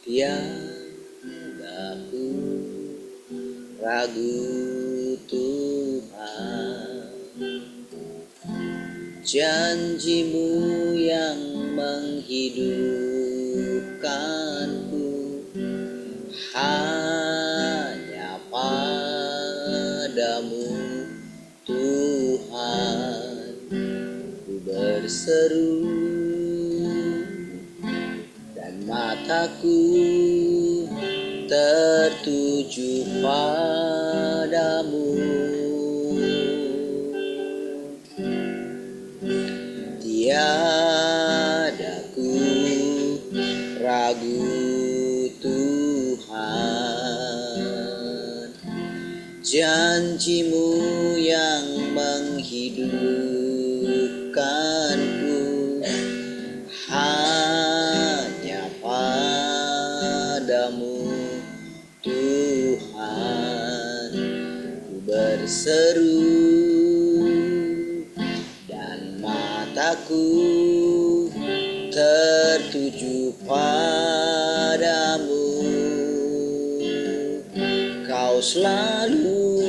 Tiada ku ragu Tuhan, janji-Mu yang menghidupkanku, hanya padamu Tuhan ku berseru, dan mataku tertuju padamu. Tiada ku ragu Tuhan, janji-Mu yang menghidupkanku, hanya padamu Tuhan ku berseru, dan mataku tertuju padamu. Kau selalu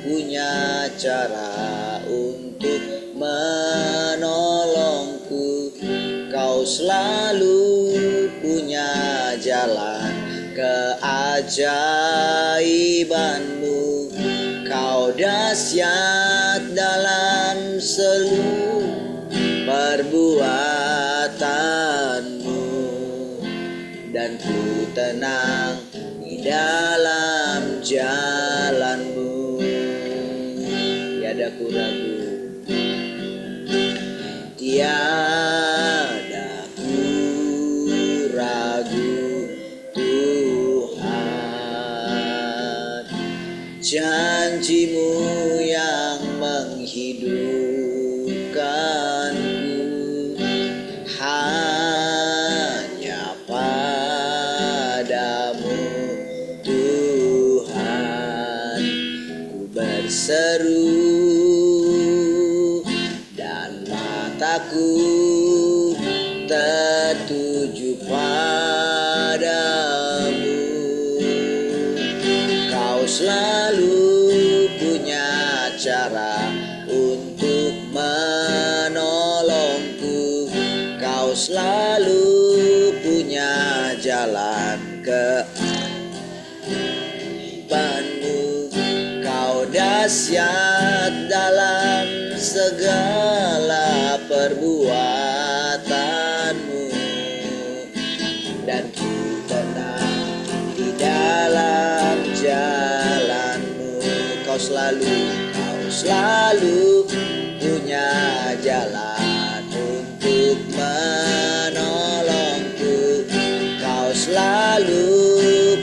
punya cara untuk menolongku, Kau selalu punya jalan keajaiban-Mu. Kau dahsyat dalam seluruh perbuatan-Mu, dan ku tenang di dalam jalan-Mu. Tiada ku ragu, tiada ku ragu Tuhan, janji-Mu yang menghidupkanku, hanya padamu Tuhan ku berseru, dan mataku tertuju padamu. Kau selalu punya cara untuk menolongku, Kau selalu punya jalan keajaiban-Mu. Kau dahsyat dalam segala perbuatan-Mu, dan ku tenang di dalam jalan-Mu. Kau selalu punya jalan untuk menolongku, Kau selalu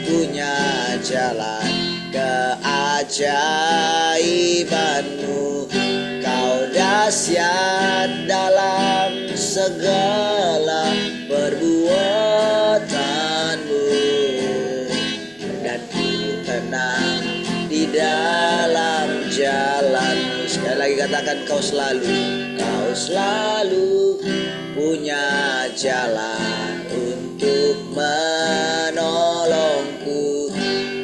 punya jalan keajaiban-Mu. Kau dahsyat dalam segala perbuatan-Mu, dan ku tenang di dalam jalan-Mu. Sekali lagi katakan, Kau selalu punya jalan untuk menolongku,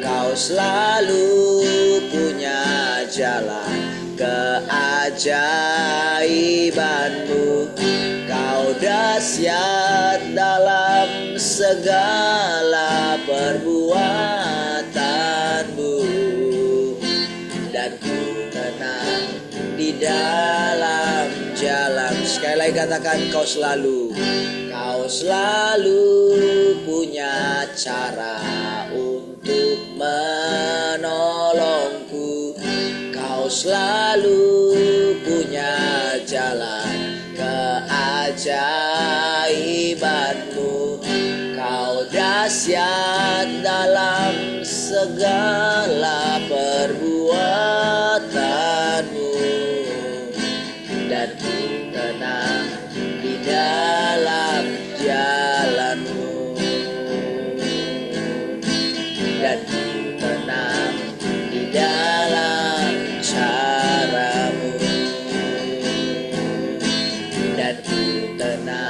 Kau selalu punya jalan keajaiban-Mu. Kau dahsyat dalam segala perbuatan-Mu, dan ku tenang di dalam jalan. Sekali lagi katakan, Kau selalu punya cara untuk menolongku, Kau selalu punya jalan keajaiban-Mu. Kau dahsyat dalam segala perbuatan-Mu, dan ku tenang di dalam jalan-Mu, dan ku tenang di dalam cara-Mu, dan ku tenang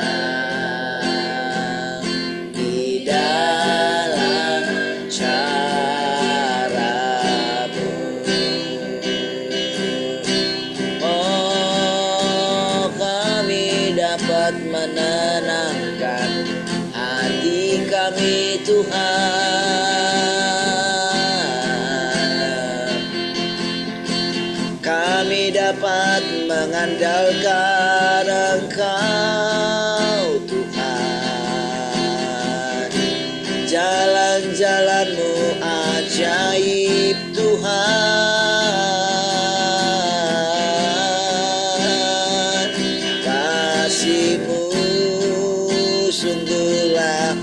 kami dapat mengandalkan Engkau Tuhan. Jalan-jalan-Mu ajaib Tuhan, kasih-Mu sungguhlah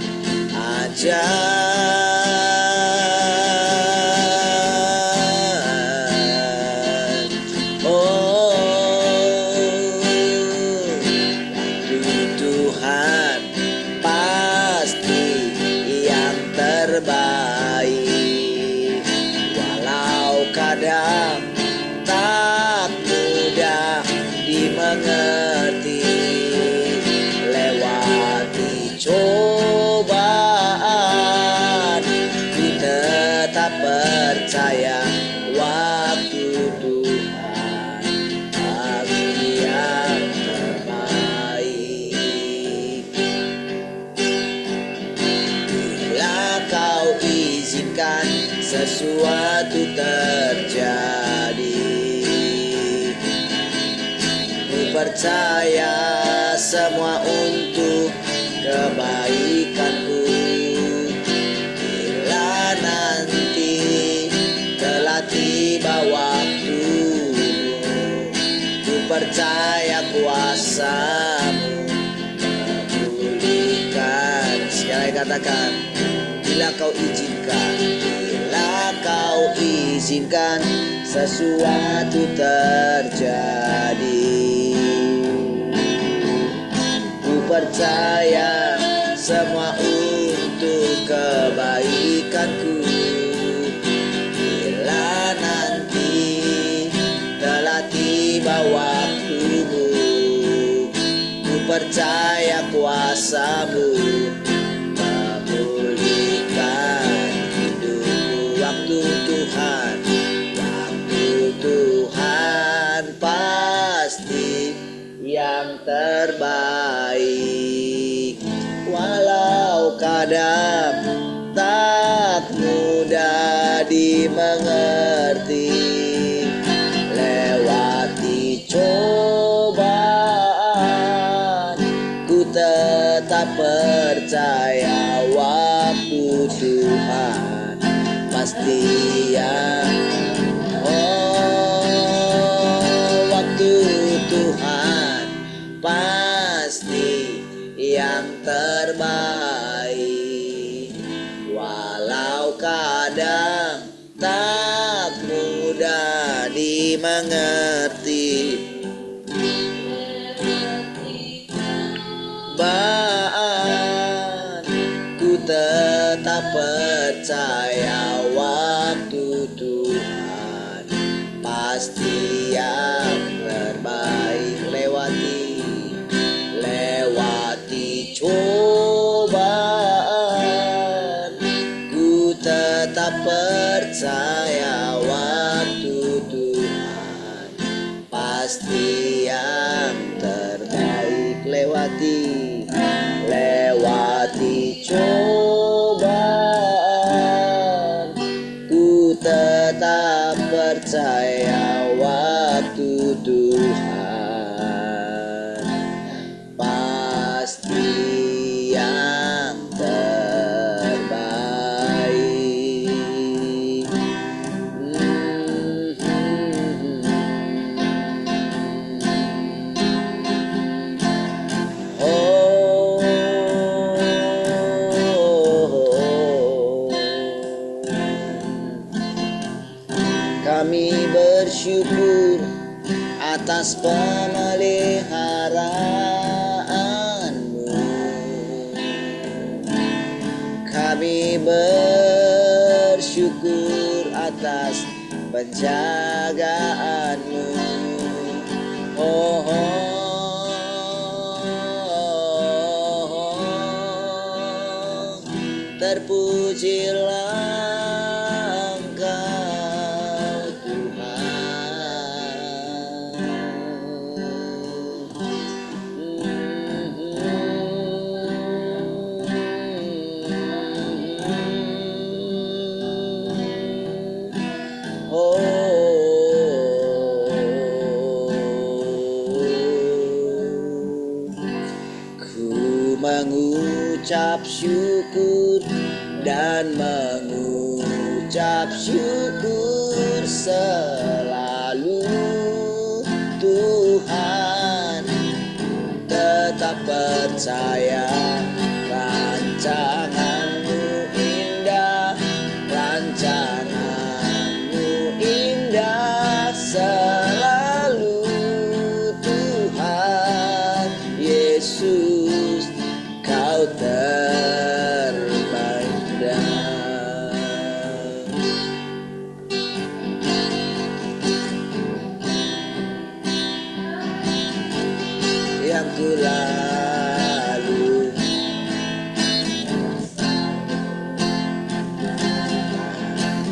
ajaib. Terbaik, walau kadang tak mudah dimengerti, lewati cobaan ku tetap percaya waktu Tuhan pasti yang terbaik. Kau izinkan sesuatu terjadi, ku percaya semua untuk kebaikanku. Bila nanti telah tiba waktumu, ku percaya kuasa-Mu memulihkan. Sekali katakan, bila Kau izinkan sesuatu terjadi, ku percaya semua untuk kebaikanku. Bila nanti telah tiba waktumu, ku percaya kuasa-Mu Tuhan, waktu Tuhan pasti yang terbaik. Walau kadang tak mudah dimengerti, lewati cobaan ku tetap percaya waktu Tuhan pasti yang waktu Tuhan pasti yang terbaik. Walau kadang tak mudah dimengerti, ku tetap percaya waktu Tuhan pasti yang terbaik. Lewati cobaan, ku tetap percaya waktu Tuhan pasti yang terbaik. Lewati cobaan, ku tetap percaya waktu Tuhan pasti yang terbaik. Kami bersyukur atas pemeliharaanmu. Kami bersyukur atas penjagaanmu. Terpujilah mengucap syukur dan mengucap syukur selalu. Tuhan, tetap percaya rancangan-Mu indah, rancangan-Mu indah selalu. Tuhan Yesus, Kau terbaik. Yang ku lalu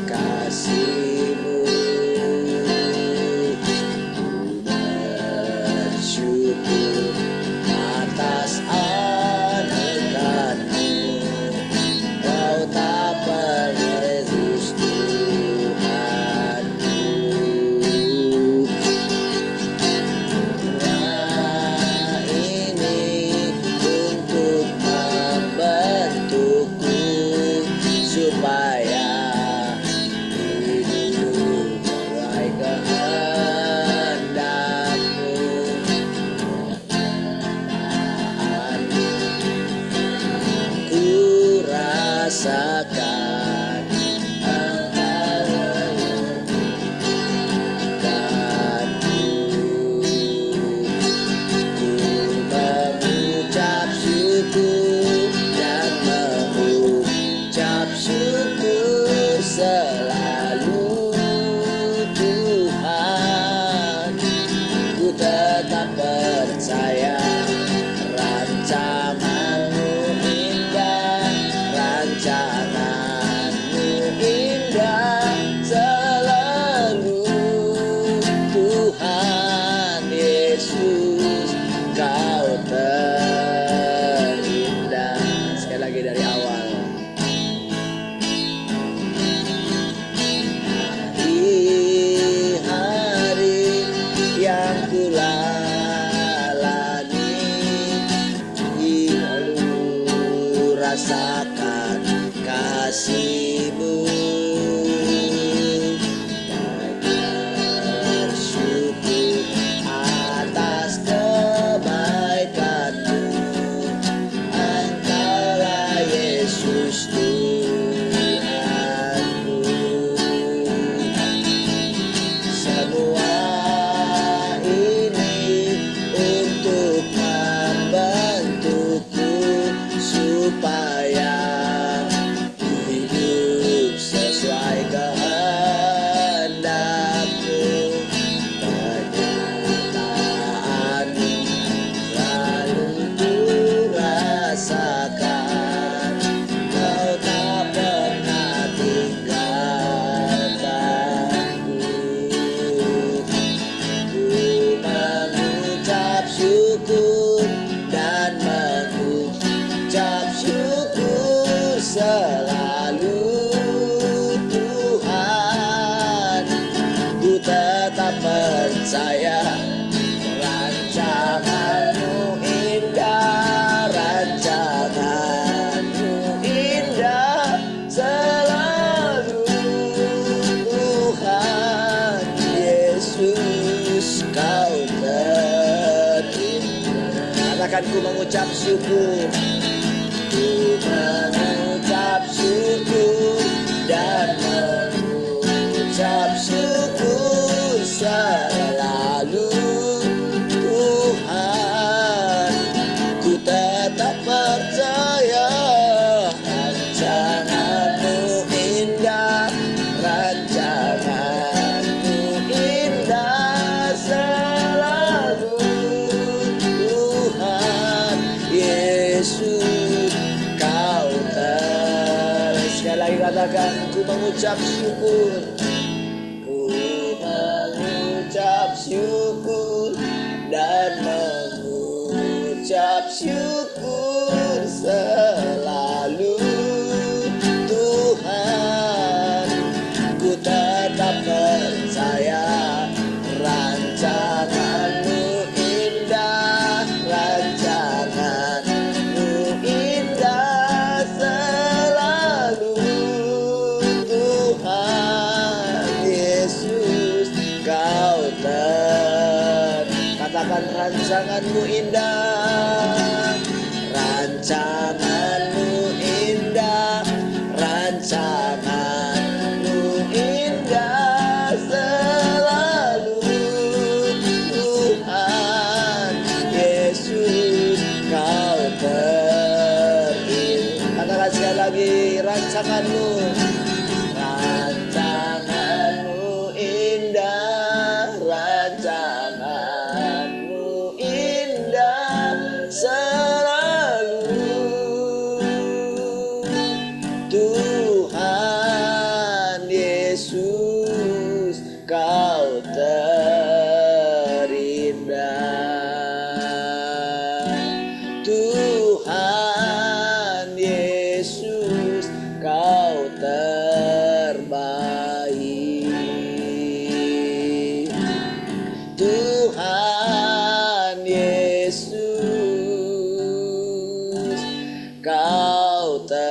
kasih-Mu, bersyukur atas anugerah-Mu. Kau tak pernah lepas Tuhanku. Ini untuk membentukku supaya hidup sesuai kehendak-Mu. Ku rasakan Engkau menyembuhkanku. Ku mengucap syukur dan mengucap syukur selalu. Tuhan, ku tetap percaya rancangan-Mu indah, rancangan-Mu indah selalu. Tuhan Yesus, Kau terindah. Sekali lagi dari awal. Di hari yang ku lalani, lalu rasakan kasih-Mu. Bersyukur atas kebaikan-Mu. Engkaulah Yesus Tuhanku. Semua ini untuk membentukku supaya hidup sesuai kehendak-Mu. Penyertaan-Mu lalu ku rasakan. Kau tak pernah tinggalkanku. Ku mengucap syukur dan mengucap syukur selalu. Tuhan, ku tetap percaya rancangan-Mu indah, rancangan-Mu indah selalu. Tuhan Yesus, Kau terindah. Katakan, ku mengucap syukur. Ku mengucap syukur dan mengucap syukur selalu. Tuhan, ku tetap percaya rancangan-Mu indah, rancangan-Mu indah selalu. Tuhan Yesus, Kau sekali lagi katakan, ku mengucap syukur. Ku mengucap syukur dan mengucap syukur selalu. Tuhan, ku tetap percaya rancangan-Mu indah, rancangan-Mu indah Katakan rancanganmu indah, rancanganmu indah, rancanganmu indah selalu. Tuhan Yesus kau terindah. Katakan sekali lagi, rancanganmu, rancanganmu indah, rancanganmu indah selalu. Tuhan Yesus kau terindah. Tuhan Yesus kau terbaik. Tuhan Yesus kau terhebat.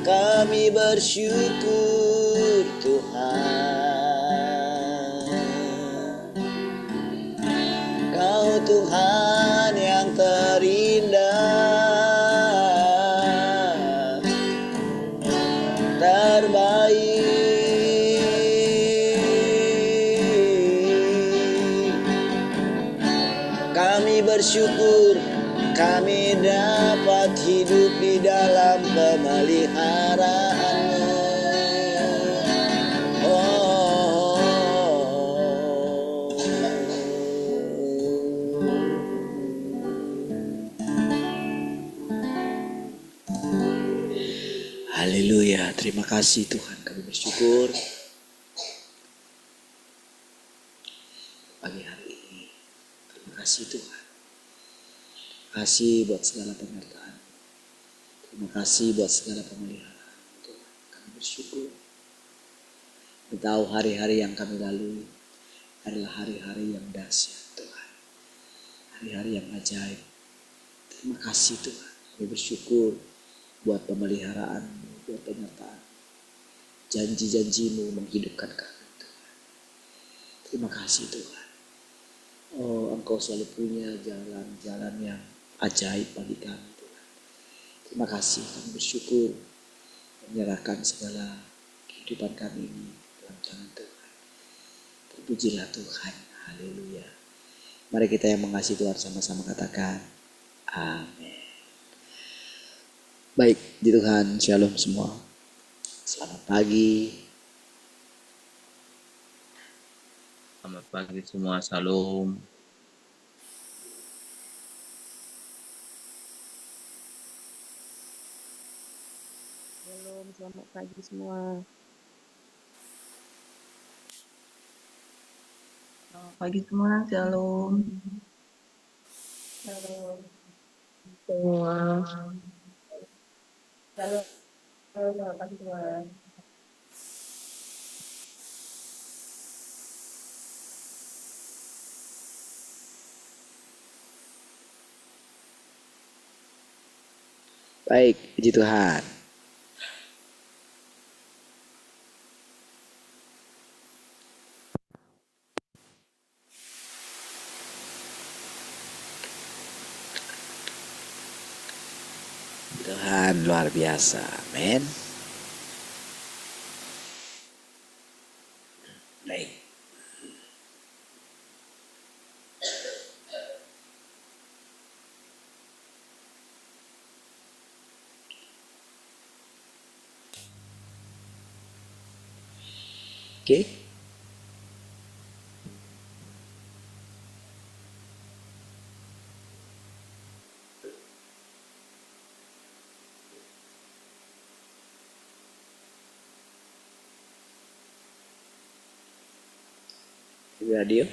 Kami bersyukur Tuhan, Kau Tuhan yang terindah, terbaik. Kami bersyukur kami dapat hidup di dalam pemeliharaan-Mu. Haleluya, terima kasih Tuhan, kami bersyukur pagi hari ini. Terima kasih Tuhan. Terima kasih buat segala penyertaan. Terima kasih buat segala pemeliharaan. Tuhan, kami bersyukur. Kami tahu hari-hari yang kami lalui adalah hari-hari yang dahsyat Tuhan. Hari-hari yang ajaib. Terima kasih Tuhan. Kami bersyukur buat pemeliharaan-Mu, buat penyertaan. Janji-janji-Mu menghidupkan kami Tuhan. Terima kasih Tuhan. Oh, Engkau selalu punya jalan-jalan yang ajaib bagi kami Tuhan. Terima kasih, kami bersyukur menyerahkan segala kehidupan kami ini dalam tangan Tuhan. Terpujilah Tuhan, haleluya. Mari kita yang mengasihi Tuhan sama-sama katakan amin. Baik, di Tuhan, shalom semua. Selamat pagi. Selamat pagi semua, salam. Shalom, selamat pagi semua. Selamat pagi semua, shalom. Shalom semua. Shalom, selamat pagi semua. Baik, puji Tuhan. Tuhan luar biasa, amin. Baik. Oke. Radio.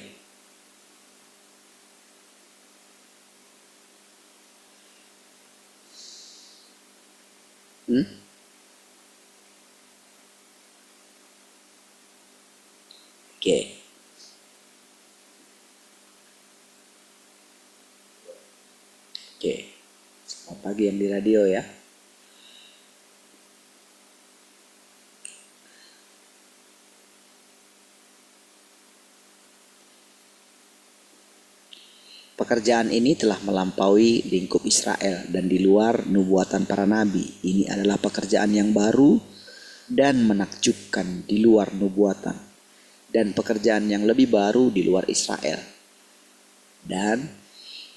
Oke. Oke, selamat pagi yang di radio ya. Pekerjaan ini telah melampaui lingkup Israel dan di luar nubuatan para nabi. Ini adalah pekerjaan yang baru dan menakjubkan di luar nubuatan. Dan pekerjaan yang lebih baru di luar Israel. Dan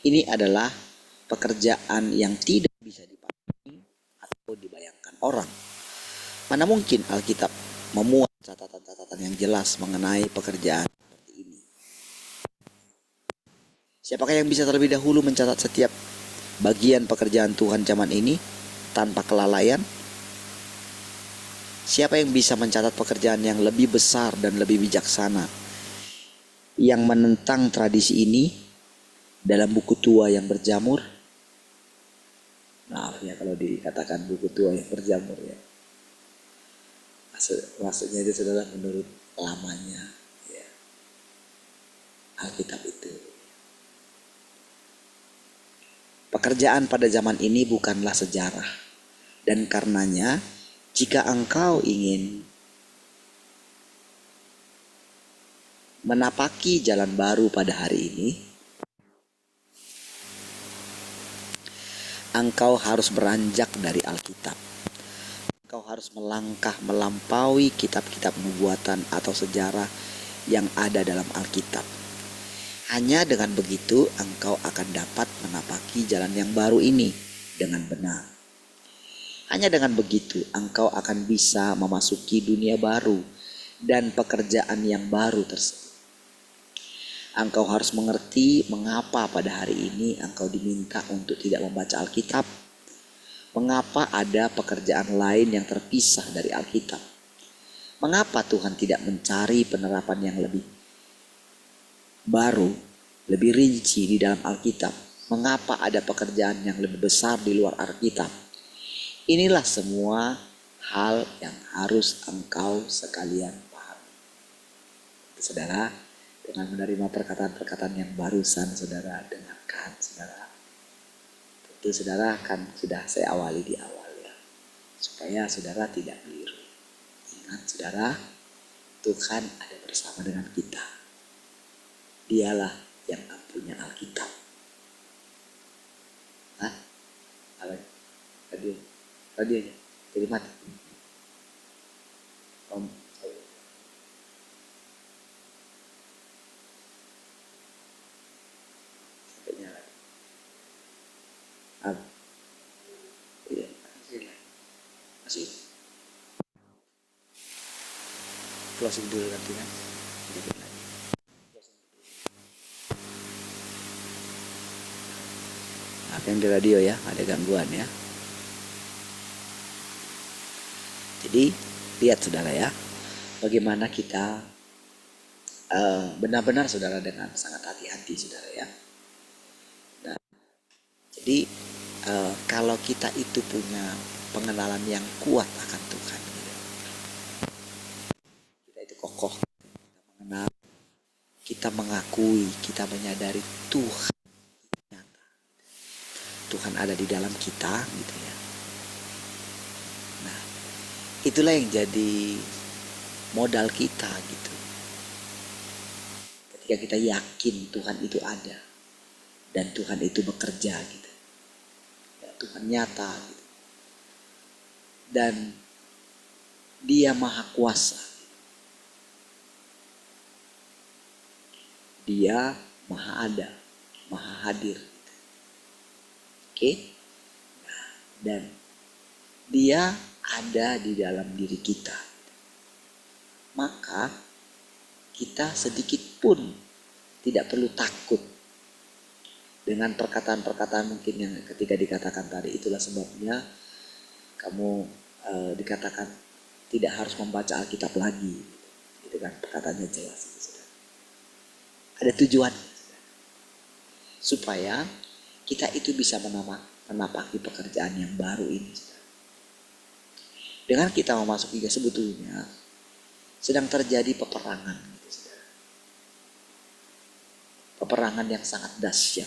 ini adalah pekerjaan yang tidak bisa dipahami atau dibayangkan orang. Mana mungkin Alkitab memuat catatan-catatan yang jelas mengenai pekerjaan seperti ini. Siapakah yang bisa terlebih dahulu mencatat setiap bagian pekerjaan Tuhan zaman ini tanpa kelalaian? Siapa yang bisa mencatat pekerjaan yang lebih besar dan lebih bijaksana yang menentang tradisi ini dalam buku tua yang berjamur? Maaf ya kalau dikatakan buku tua yang berjamur ya. Maksudnya itu adalah menurut lamanya ya, Alkitab itu. Pekerjaan pada zaman ini bukanlah sejarah. Dan karenanya jika engkau ingin menapaki jalan baru pada hari ini, engkau harus beranjak dari Alkitab. Engkau harus melangkah melampaui kitab-kitab nubuatan atau sejarah yang ada dalam Alkitab. Hanya dengan begitu engkau akan dapat menapaki jalan yang baru ini dengan benar. Hanya dengan begitu engkau akan bisa memasuki dunia baru dan pekerjaan yang baru tersebut. Engkau harus mengerti mengapa pada hari ini engkau diminta untuk tidak membaca Alkitab. Mengapa ada pekerjaan lain yang terpisah dari Alkitab. Mengapa Tuhan tidak mencari penerapan yang lebih baru, lebih rinci di dalam Alkitab. Mengapa ada pekerjaan yang lebih besar di luar Alkitab. Inilah semua hal yang harus engkau sekalian pahami. Saudara, dengan menerima perkataan-perkataan yang barusan saudara dengarkan, saudara, tentu saudara kan sudah saya awali di awal ya, supaya saudara tidak keliru. Ingat saudara, Tuhan ada bersama dengan kita. Dialah yang punya Alkitab. Hah? Apa? Radionya jadi mati. Om, sampai nyala. Iya, masih. Closing dulu nanti kan. Dikit lagi. Apa yang di radio ya, ada gangguan ya. Jadi lihat saudara ya, bagaimana kita benar-benar saudara dengan sangat hati-hati saudara ya. Nah, jadi kalau kita itu punya pengenalan yang kuat akan Tuhan, gitu. Kita itu kokoh, kita mengenal, kita mengakui, kita menyadari Tuhan nyata. Tuhan ada di dalam kita gitu ya. Nah, itulah yang jadi modal kita gitu. Ketika kita yakin Tuhan itu ada dan Tuhan itu bekerja gitu. Ya, Tuhan nyata gitu. Dan Dia maha kuasa. Dia maha ada, maha hadir. Oke? Nah, dan Dia ada di dalam diri kita. Maka kita sedikit pun tidak perlu takut dengan perkataan-perkataan mungkin yang ketika dikatakan tadi. Itulah sebabnya kamu dikatakan tidak harus membaca Alkitab lagi. Itu kan perkataannya jelas. Ada tujuan supaya kita itu bisa menapaki pekerjaan yang baru ini. Dengan kita memasuki sebetulnya sedang terjadi peperangan gitu, saudara. Peperangan yang sangat dahsyat.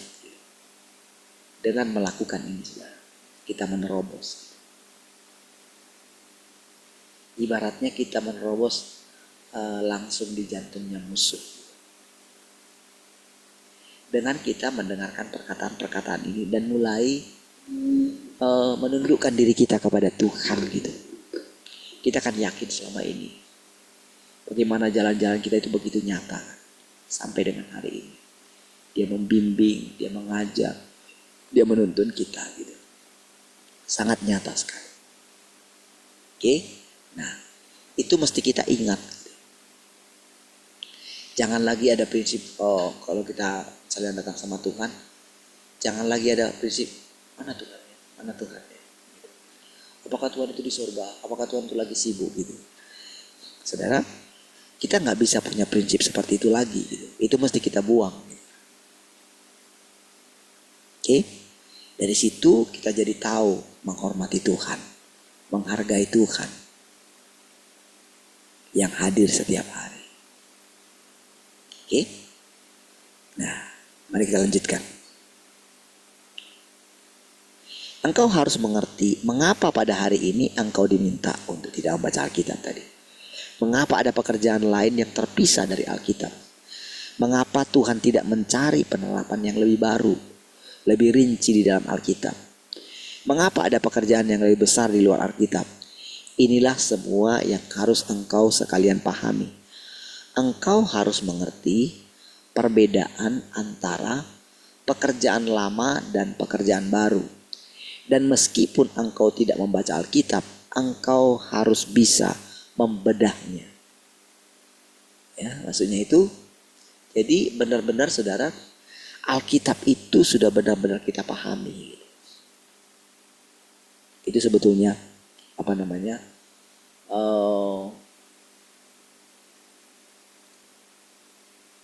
dengan melakukan ini, saudara. Kita menerobos. Ibaratnya kita menerobos langsung di jantungnya musuh. Dengan kita mendengarkan perkataan-perkataan ini dan mulai menundukkan diri kita kepada Tuhan gitu. Kita akan yakin selama ini bagaimana jalan-jalan kita itu begitu nyata sampai dengan hari ini. Dia membimbing, dia mengajak, dia menuntun kita gitu. Sangat nyata sekali. Oke? Nah, itu mesti kita ingat. Jangan lagi ada prinsip kalau kita misalnya datang sama Tuhan, jangan lagi ada prinsip mana Tuhan ya? Mana Tuhan ya? Apakah Tuhan itu di surga? Apakah Tuhan itu lagi sibuk gitu? Saudara, kita nggak bisa punya prinsip seperti itu lagi gitu. Itu mesti kita buang. Gitu. Oke? Dari situ kita jadi tahu menghormati Tuhan, menghargai Tuhan yang hadir setiap hari. Oke? Nah, mari kita lanjutkan. Engkau harus mengerti mengapa pada hari ini engkau diminta untuk tidak membaca Alkitab tadi. Mengapa ada pekerjaan lain yang terpisah dari Alkitab? Mengapa Tuhan tidak mencari penerapan yang lebih baru, lebih rinci di dalam Alkitab? Mengapa ada pekerjaan yang lebih besar di luar Alkitab? Inilah semua yang harus engkau sekalian pahami. Engkau harus mengerti perbedaan antara pekerjaan lama dan pekerjaan baru. Dan meskipun engkau tidak membaca Alkitab, engkau harus bisa membedahnya. Ya, maksudnya itu, jadi benar-benar saudara, Alkitab itu sudah benar-benar kita pahami. Itu sebetulnya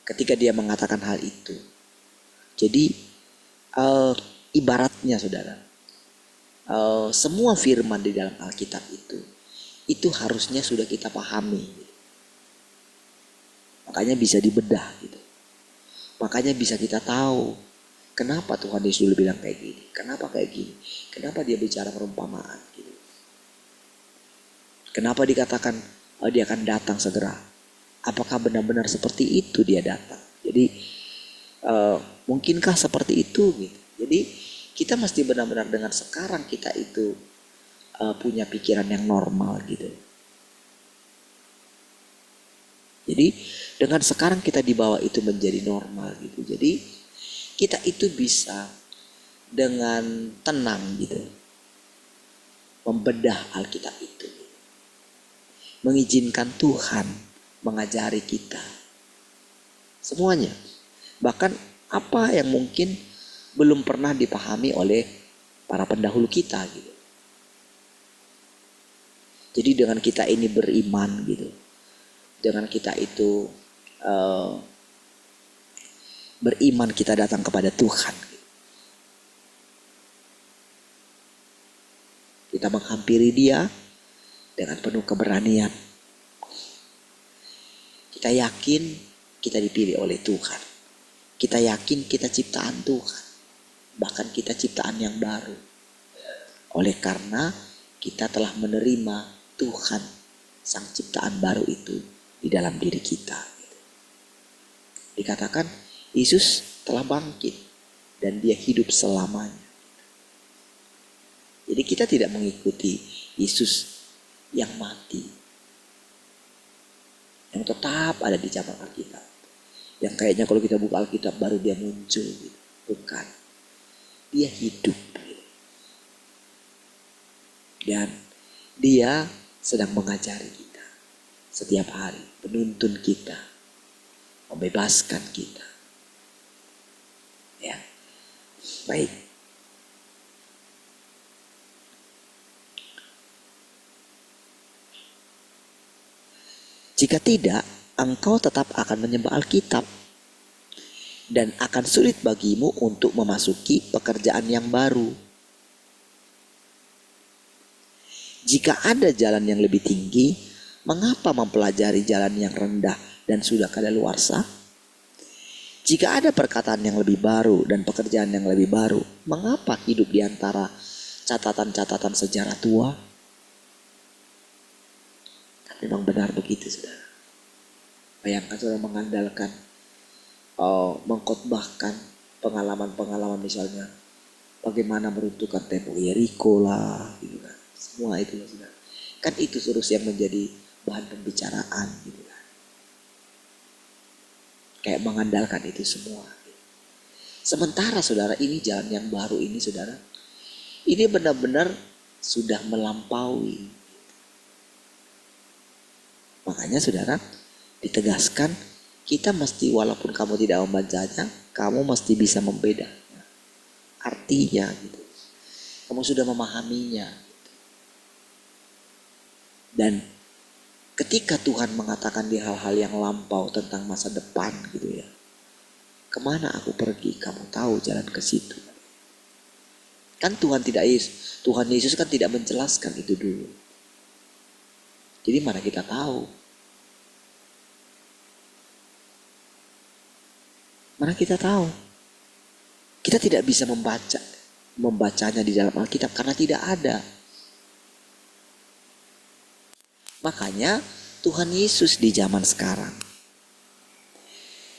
ketika dia mengatakan hal itu. Jadi ibaratnya saudara, semua firman di dalam Alkitab itu harusnya sudah kita pahami. Makanya bisa dibedah gitu. Makanya bisa kita tahu kenapa Tuhan Yesus dulu bilang kayak gini, kenapa kayak gini, kenapa dia bicara perumpamaan gitu. Kenapa dikatakan dia akan datang segera? Apakah benar-benar seperti itu dia datang? Jadi mungkinkah seperti itu gitu. Jadi kita mesti benar-benar dengan sekarang kita itu punya pikiran yang normal gitu. Jadi dengan sekarang kita dibawa itu menjadi normal gitu. Jadi kita itu bisa dengan tenang gitu membedah Alkitab itu. Mengizinkan Tuhan mengajari kita. Semuanya. Bahkan apa yang mungkin belum pernah dipahami oleh para pendahulu kita gitu. Jadi dengan kita ini beriman gitu, dengan kita itu beriman kita datang kepada Tuhan. Kita menghampiri Dia dengan penuh keberanian. Kita yakin kita dipilih oleh Tuhan. Kita yakin kita ciptaan Tuhan. Bahkan kita ciptaan yang baru. Oleh karena kita telah menerima Tuhan, sang ciptaan baru itu di dalam diri kita. Dikatakan Yesus telah bangkit dan dia hidup selamanya. Jadi kita tidak mengikuti Yesus yang mati, yang tetap ada di cabang Alkitab, yang kayaknya kalau kita buka Alkitab baru dia muncul gitu. Bukan, dia hidup gitu. Dan dia sedang mengajari kita setiap hari, menuntun kita, membebaskan kita. Ya, baik. Jika tidak, engkau tetap akan menyembah Alkitab dan akan sulit bagimu untuk memasuki pekerjaan yang baru. Jika ada jalan yang lebih tinggi, mengapa mempelajari jalan yang rendah dan sudah kadaluarsa? Jika ada perkataan yang lebih baru dan pekerjaan yang lebih baru, mengapa hidup di antara catatan-catatan sejarah tua? Kan memang benar begitu, saudara. Bayangkan saudara mengandalkan, mengkhotbahkan pengalaman-pengalaman misalnya bagaimana meruntuhkan tembok Yeriko lah, gitu kan. Semua itu, saudara. Kan itu terus yang menjadi bahan pembicaraan, gitu kan. Kayak mengandalkan itu semua. Sementara saudara, ini jalan yang baru ini, saudara, ini benar-benar sudah melampaui. Makanya saudara, ditegaskan kita mesti, walaupun kamu tidak membacanya, kamu mesti bisa membedanya artinya gitu. Kamu sudah memahaminya gitu. Dan ketika Tuhan mengatakan di hal-hal yang lampau tentang masa depan gitu ya, kemana aku pergi, kamu tahu jalan ke situ. Kan Tuhan Yesus kan tidak menjelaskan itu dulu. Jadi mana kita tahu? Mana kita tahu? Kita tidak bisa membacanya di dalam Alkitab karena tidak ada. Makanya Tuhan Yesus di zaman sekarang,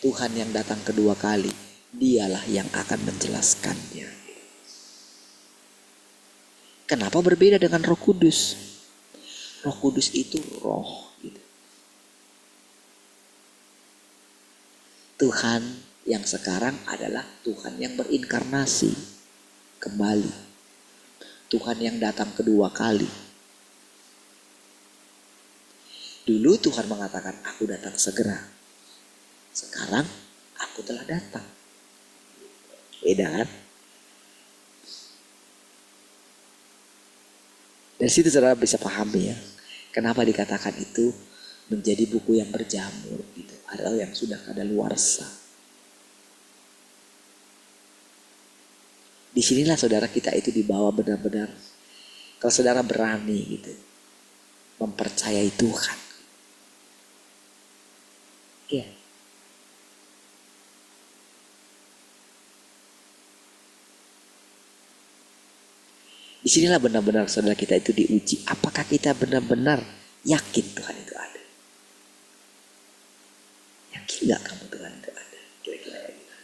Tuhan yang datang kedua kali, dialah yang akan menjelaskannya. Kenapa berbeda dengan Roh Kudus? Roh Kudus itu roh gitu. Tuhan yang sekarang adalah Tuhan yang berinkarnasi kembali. Tuhan yang datang kedua kali. Dulu Tuhan mengatakan, aku datang segera. Sekarang aku telah datang. Beda kan? Dari situ saudara bisa pahami ya, kenapa dikatakan itu menjadi buku yang berjamur gitu, atau yang sudah kadaluarsa. Disinilah saudara kita itu dibawa benar-benar, kalau saudara berani gitu, mempercayai Tuhan. Iya. Disinilah benar-benar saudara kita itu diuji. Apakah kita benar-benar yakin Tuhan itu ada? Yakin gak kamu Tuhan itu ada? Kira-kira ya gitu.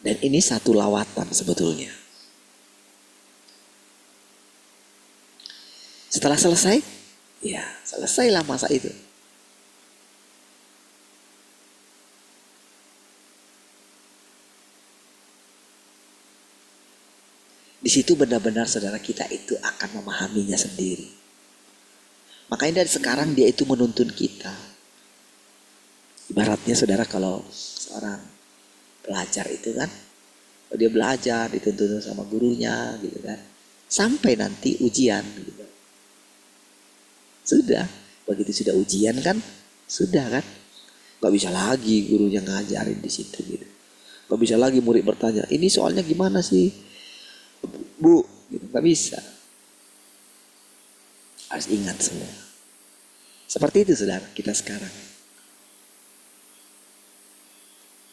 Dan ini satu lawatan sebetulnya. Setelah selesai, ya selesailah masa itu. Di situ benar-benar saudara kita itu akan memahaminya sendiri. Makanya dari sekarang dia itu menuntun kita. Ibaratnya saudara kalau seorang pelajar itu kan, kalau dia belajar dituntun sama gurunya gitu kan, sampai nanti ujian gitu. Sudah, begitu sudah ujian kan, sudah kan, nggak bisa lagi gurunya ngajarin di situ gitu. Nggak bisa lagi murid bertanya, ini soalnya gimana sih, Bu? Gitu, nggak bisa. Harus ingat semua. Seperti itu saudara kita sekarang.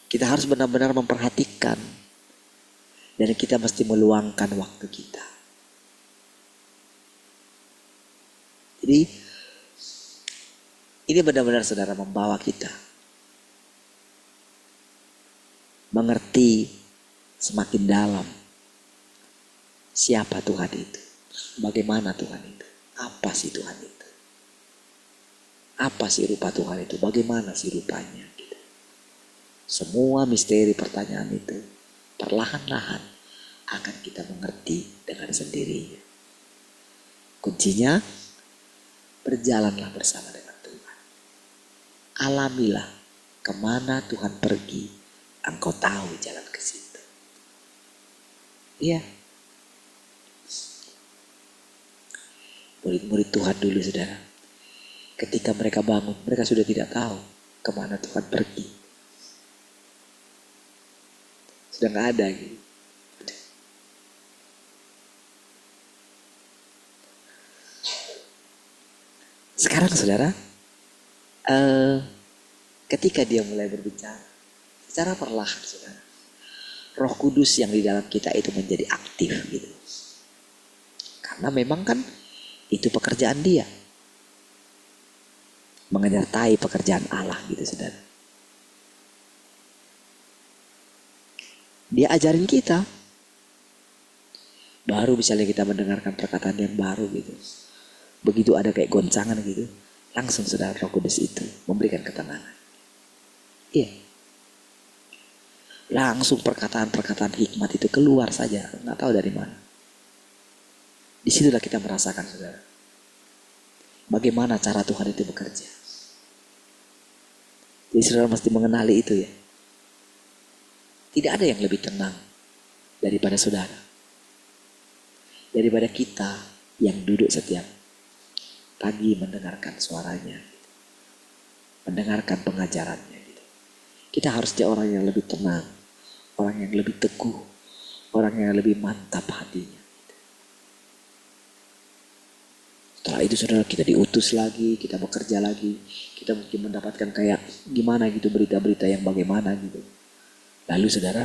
Kita harus benar-benar memperhatikan, dan kita mesti meluangkan waktu kita. Jadi ini benar-benar saudara membawa kita mengerti semakin dalam siapa Tuhan itu, bagaimana Tuhan itu, apa sih Tuhan itu, apa sih rupa Tuhan itu, bagaimana sih rupanya gitu. Semua misteri pertanyaan itu perlahan-lahan akan kita mengerti dengan sendirinya. Kuncinya, berjalanlah bersama dengan Tuhan. Alamilah kemana Tuhan pergi, engkau tahu jalan ke situ. Iya. Murid-murid Tuhan dulu saudara, ketika mereka bangun, mereka sudah tidak tahu kemana Tuhan pergi. Sudah gak ada gitu. Sekarang saudara, ketika dia mulai berbicara, secara perlahan saudara, Roh Kudus yang di dalam kita itu menjadi aktif gitu. Karena memang kan itu pekerjaan dia. Menyertai pekerjaan Allah gitu saudara. Dia ajarin kita. Baru misalnya kita mendengarkan perkataan yang baru gitu. Begitu ada kayak goncangan gitu. Langsung saudara Roh Kudus itu memberikan ketenangan. Iya. Langsung perkataan-perkataan hikmat itu keluar saja. Nggak tahu dari mana. Disitulah kita merasakan saudara. Bagaimana cara Tuhan itu bekerja. Jadi saudara mesti mengenali itu ya. Tidak ada yang lebih tenang daripada saudara. Daripada kita yang duduk setiap pagi mendengarkan suaranya. Mendengarkan pengajarannya. Gitu. Kita harus jadi orang yang lebih tenang. Orang yang lebih teguh. Orang yang lebih mantap hatinya. Setelah itu saudara kita diutus lagi, kita bekerja lagi, kita mungkin mendapatkan kayak gimana gitu berita-berita yang bagaimana gitu. Lalu saudara,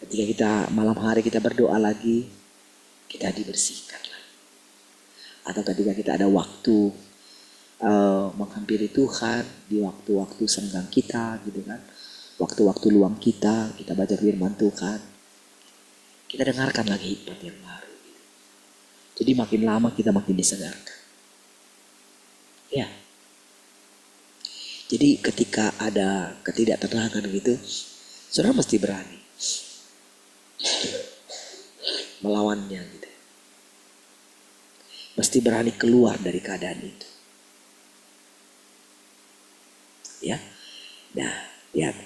ketika kita malam hari kita berdoa lagi, kita dibersihkan lagi. Atau ketika kita ada waktu menghampiri Tuhan di waktu-waktu senggang kita gitu kan, waktu-waktu luang kita baca firman Tuhan, kita dengarkan lagi hikmat yang baru. Jadi makin lama kita makin disegarkan. Ya. Jadi ketika ada ketidaktenangan gitu, saudara mesti berani melawannya gitu. Mesti berani keluar dari keadaan itu. Ya. Nah, lihat.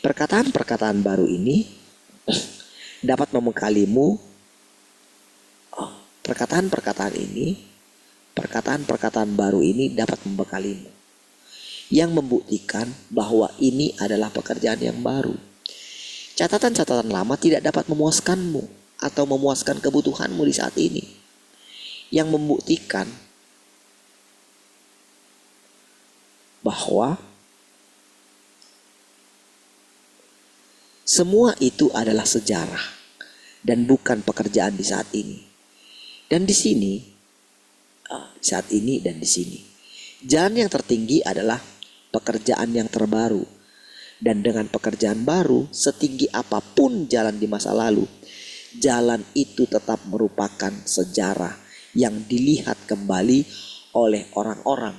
Perkataan-perkataan baru ini dapat membekalimu. Perkataan-perkataan baru ini dapat membekalimu. Yang membuktikan bahwa ini adalah pekerjaan yang baru. Catatan-catatan lama tidak dapat memuaskanmu atau memuaskan kebutuhanmu di saat ini. Yang membuktikan bahwa semua itu adalah sejarah dan bukan pekerjaan di saat ini. Dan di sini, saat ini dan di sini. Jalan yang tertinggi adalah pekerjaan yang terbaru. Dan dengan pekerjaan baru, setinggi apapun jalan di masa lalu, jalan itu tetap merupakan sejarah yang dilihat kembali oleh orang-orang.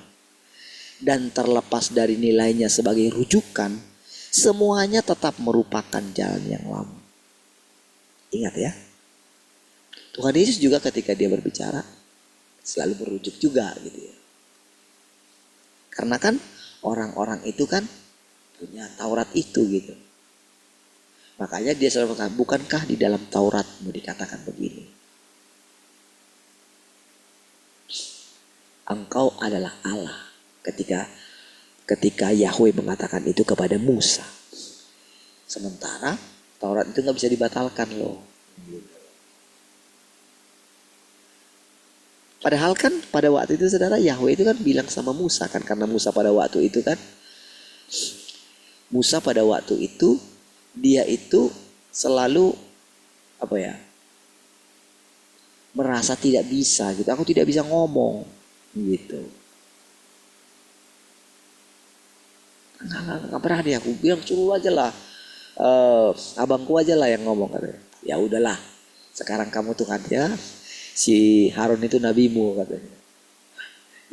Dan terlepas dari nilainya sebagai rujukan, semuanya tetap merupakan jalan yang lama. Ingat ya. Tuhan Yesus juga ketika dia berbicara selalu merujuk juga gitu ya. Karena kan orang-orang itu kan punya Taurat itu gitu. Makanya dia selalu mengatakan, bukankah di dalam Tauratmu dikatakan begini? Engkau adalah Allah. Ketika Yahweh mengatakan itu kepada Musa. Sementara Taurat itu gak bisa dibatalkan loh. Padahal kan pada waktu itu saudara, Yahweh itu kan bilang sama Musa kan. Karena Musa pada waktu itu kan, dia itu selalu merasa tidak bisa gitu. Aku tidak bisa ngomong gitu. Nggak pernah dia, aku bilang suruh aja lah, abangku aja lah yang ngomong katanya. Ya udahlah, sekarang kamu Tuhannya, si Harun itu nabimu katanya.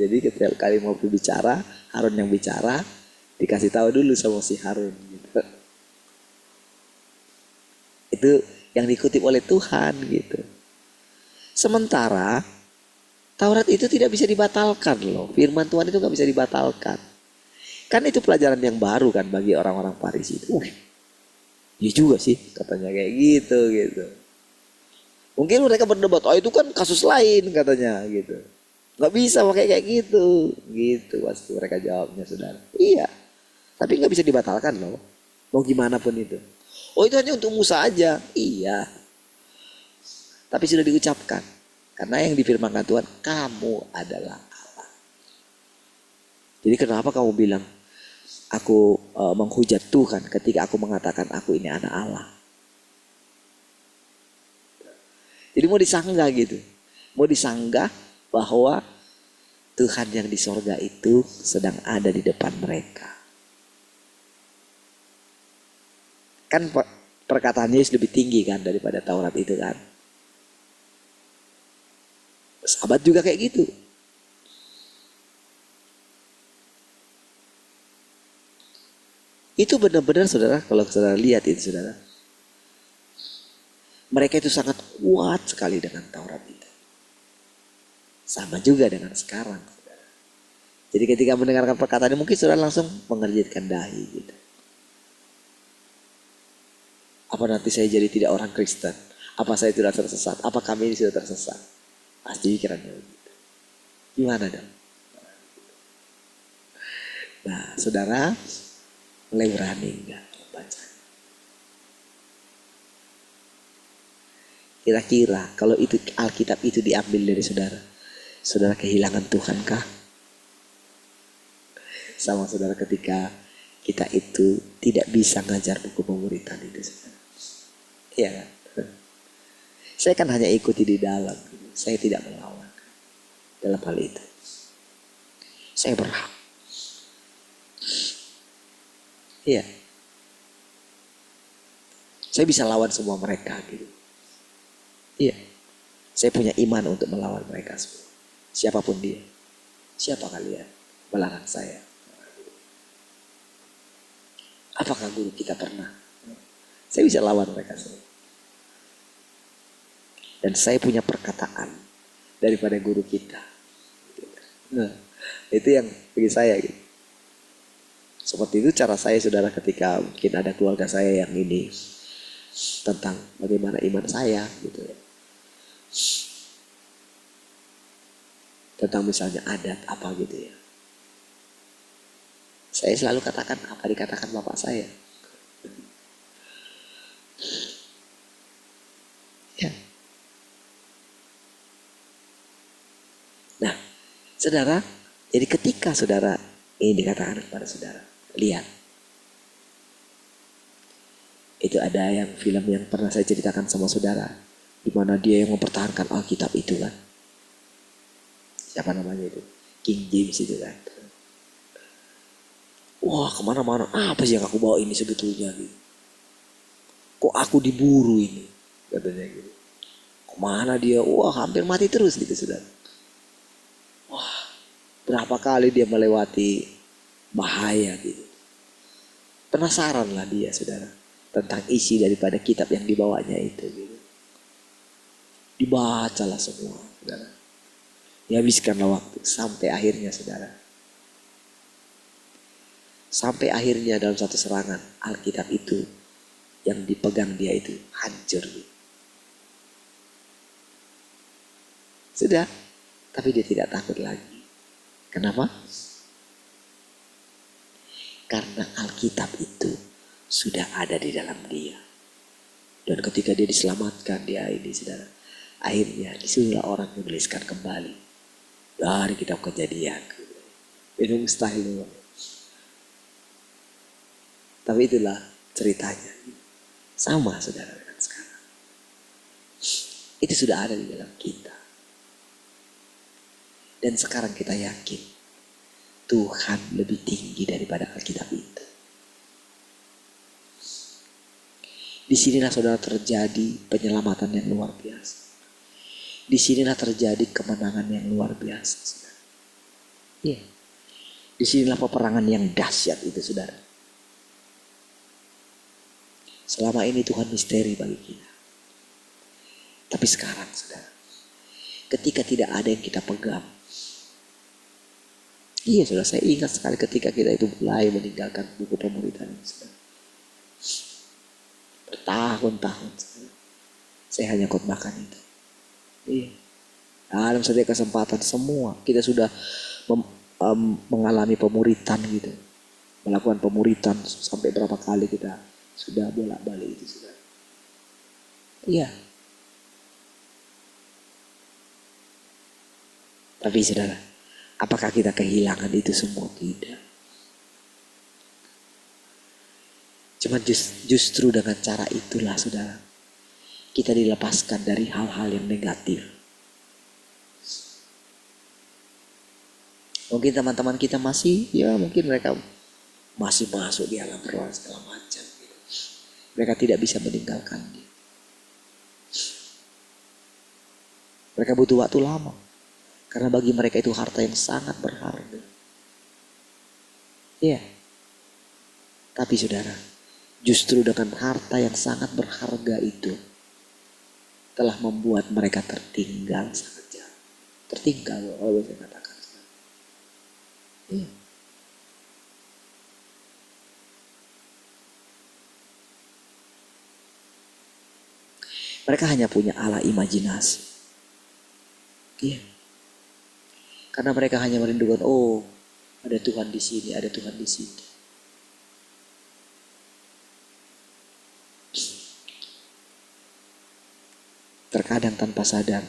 Jadi ketika kali mau berbicara, Harun yang bicara, dikasih tahu dulu sama si Harun gitu. Itu yang dikutip oleh Tuhan gitu. Sementara Taurat itu tidak bisa dibatalkan loh. Firman Tuhan itu gak bisa dibatalkan. Kan itu pelajaran yang baru kan bagi orang-orang Farisi itu. Iya juga sih katanya kayak gitu. Mungkin mereka berdebat, oh itu kan kasus lain katanya gitu. Gak bisa pakai kayak gitu. Gitu pasti mereka jawabnya saudara. Iya, tapi gak bisa dibatalkan loh. Mau gimana pun itu. Oh itu hanya untuk Musa aja. Iya, tapi sudah diucapkan. Karena yang difirmankan Tuhan, kamu adalah Allah. Jadi kenapa kamu bilang aku menghujat Tuhan ketika aku mengatakan aku ini anak Allah? Jadi mau disanggah gitu. Mau disanggah bahwa Tuhan yang di sorga itu sedang ada di depan mereka. Kan perkataan Yesus lebih tinggi kan daripada Taurat itu kan. Sahabat juga kayak gitu. Itu benar-benar saudara, kalau saudara lihat itu saudara. Mereka itu sangat kuat sekali dengan Taurat itu. Sama juga dengan sekarang. Saudara. Jadi ketika mendengarkan perkataan ini mungkin saudara langsung mengerjitkan dahi gitu. Apa nanti saya jadi tidak orang Kristen? Apa saya tidak tersesat? Apa kami ini sudah tersesat? Pasti pikirannya begitu. Gimana dong? Nah saudara, mulai berani enggak membaca? Kira-kira kalau itu Alkitab itu diambil dari saudara, saudara kehilangan Tuhan kah? Sama saudara ketika kita itu tidak bisa ngajar buku pemuritan itu saudara. Iya kan? Saya kan hanya ikuti di dalam, saya tidak melawan dalam hal itu. Saya berhak. Iya. Saya bisa lawan semua mereka gitu. Iya. Saya punya iman untuk melawan mereka semua. Siapapun dia. Siapa kalian melarang saya? Apakah guru kita pernah? Saya bisa lawan mereka semua. Dan saya punya perkataan daripada guru kita. Nah, itu yang bagi saya gitu. Seperti itu cara saya saudara ketika mungkin ada keluarga saya yang ini tentang bagaimana iman saya gitu ya. Tentang misalnya adat apa gitu ya. Saya selalu katakan apa dikatakan bapak saya. Ya. Nah, saudara, jadi ketika saudara ini dikatakan kepada saudara, lihat. Itu ada yang film yang pernah saya ceritakan sama saudara, di mana dia yang mempertahankan Alkitab itu kan. Siapa namanya itu? King James itu kan. Wah kemana-mana, apa sih yang aku bawa ini sebetulnya gitu. Kok aku diburu ini, katanya gitu. Kemana dia? Wah hampir mati terus gitu saudara. Wah berapa kali dia melewati bahaya gitu. Penasaran lah dia saudara tentang isi daripada kitab yang dibawanya itu gitu. Dibacalah semua saudara. Dihabiskanlah waktu sampai akhirnya saudara. Sampai akhirnya dalam satu serangan Alkitab itu yang dipegang dia itu hancur gitu. Sudah, tapi dia tidak takut lagi. Kenapa? Karena Alkitab itu sudah ada di dalam dia. Dan ketika dia diselamatkan, dia ini saudara, akhirnya disuruhlah orang menuliskan kembali dari kitab Kejadian. Itu mustahil. Tapi itulah ceritanya. Sama saudara dengan sekarang. Itu sudah ada di dalam kita. Dan sekarang kita yakin Tuhan lebih tinggi daripada Alkitab itu. Disinilah saudara terjadi penyelamatan yang luar biasa. Disinilah terjadi kemenangan yang luar biasa. Saudara. Iya. Disinilah peperangan yang dahsyat itu saudara. Selama ini Tuhan misteri bagi kita. Tapi sekarang saudara, ketika tidak ada yang kita pegang. Iya saudara, saya ingat sekali ketika kita itu mulai meninggalkan buku pemuritan ini saudara. Bertahun-tahun saudara. Saya hanya khotbahkan itu. Iya. Dalam setiap kesempatan semua kita sudah mengalami pemuritan gitu. Melakukan pemuritan sampai berapa kali kita sudah bolak-balik itu saudara. Iya. Tapi saudara, apakah kita kehilangan itu semua? Tidak. Cuma justru dengan cara itulah saudara, kita dilepaskan dari hal-hal yang negatif. Mungkin teman-teman kita masih, ya mungkin mereka masih masuk di alam roh segala macam. Mereka tidak bisa meninggalkan dia. Mereka butuh waktu lama. Karena bagi mereka itu harta yang sangat berharga. Iya. Tapi saudara, justru dengan harta yang sangat berharga itu telah membuat mereka tertinggal sangat jauh. Tertinggal kalau saya katakan. Iya. Mereka hanya punya ala imajinasi. Iya. Karena mereka hanya merindukan, oh ada Tuhan di sini, ada Tuhan di situ. Terkadang tanpa sadar,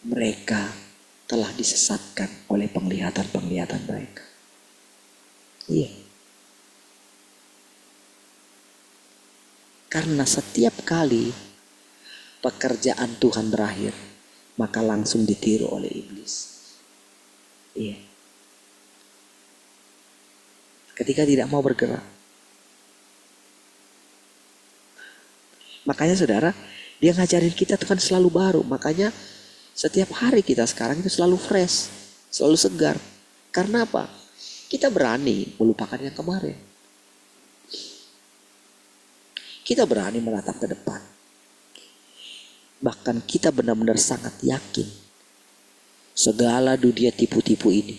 mereka telah disesatkan oleh penglihatan-penglihatan mereka. Iya. Karena setiap kali pekerjaan Tuhan berakhir, maka langsung ditiru oleh iblis. Iya. Ketika tidak mau bergerak. Makanya saudara, dia ngajarin kita Tuhan selalu baru. Makanya setiap hari kita sekarang itu selalu fresh, selalu segar. Karena apa? Kita berani melupakan yang kemarin. Kita berani menatap ke depan. Bahkan kita benar-benar sangat yakin segala dunia tipu-tipu ini,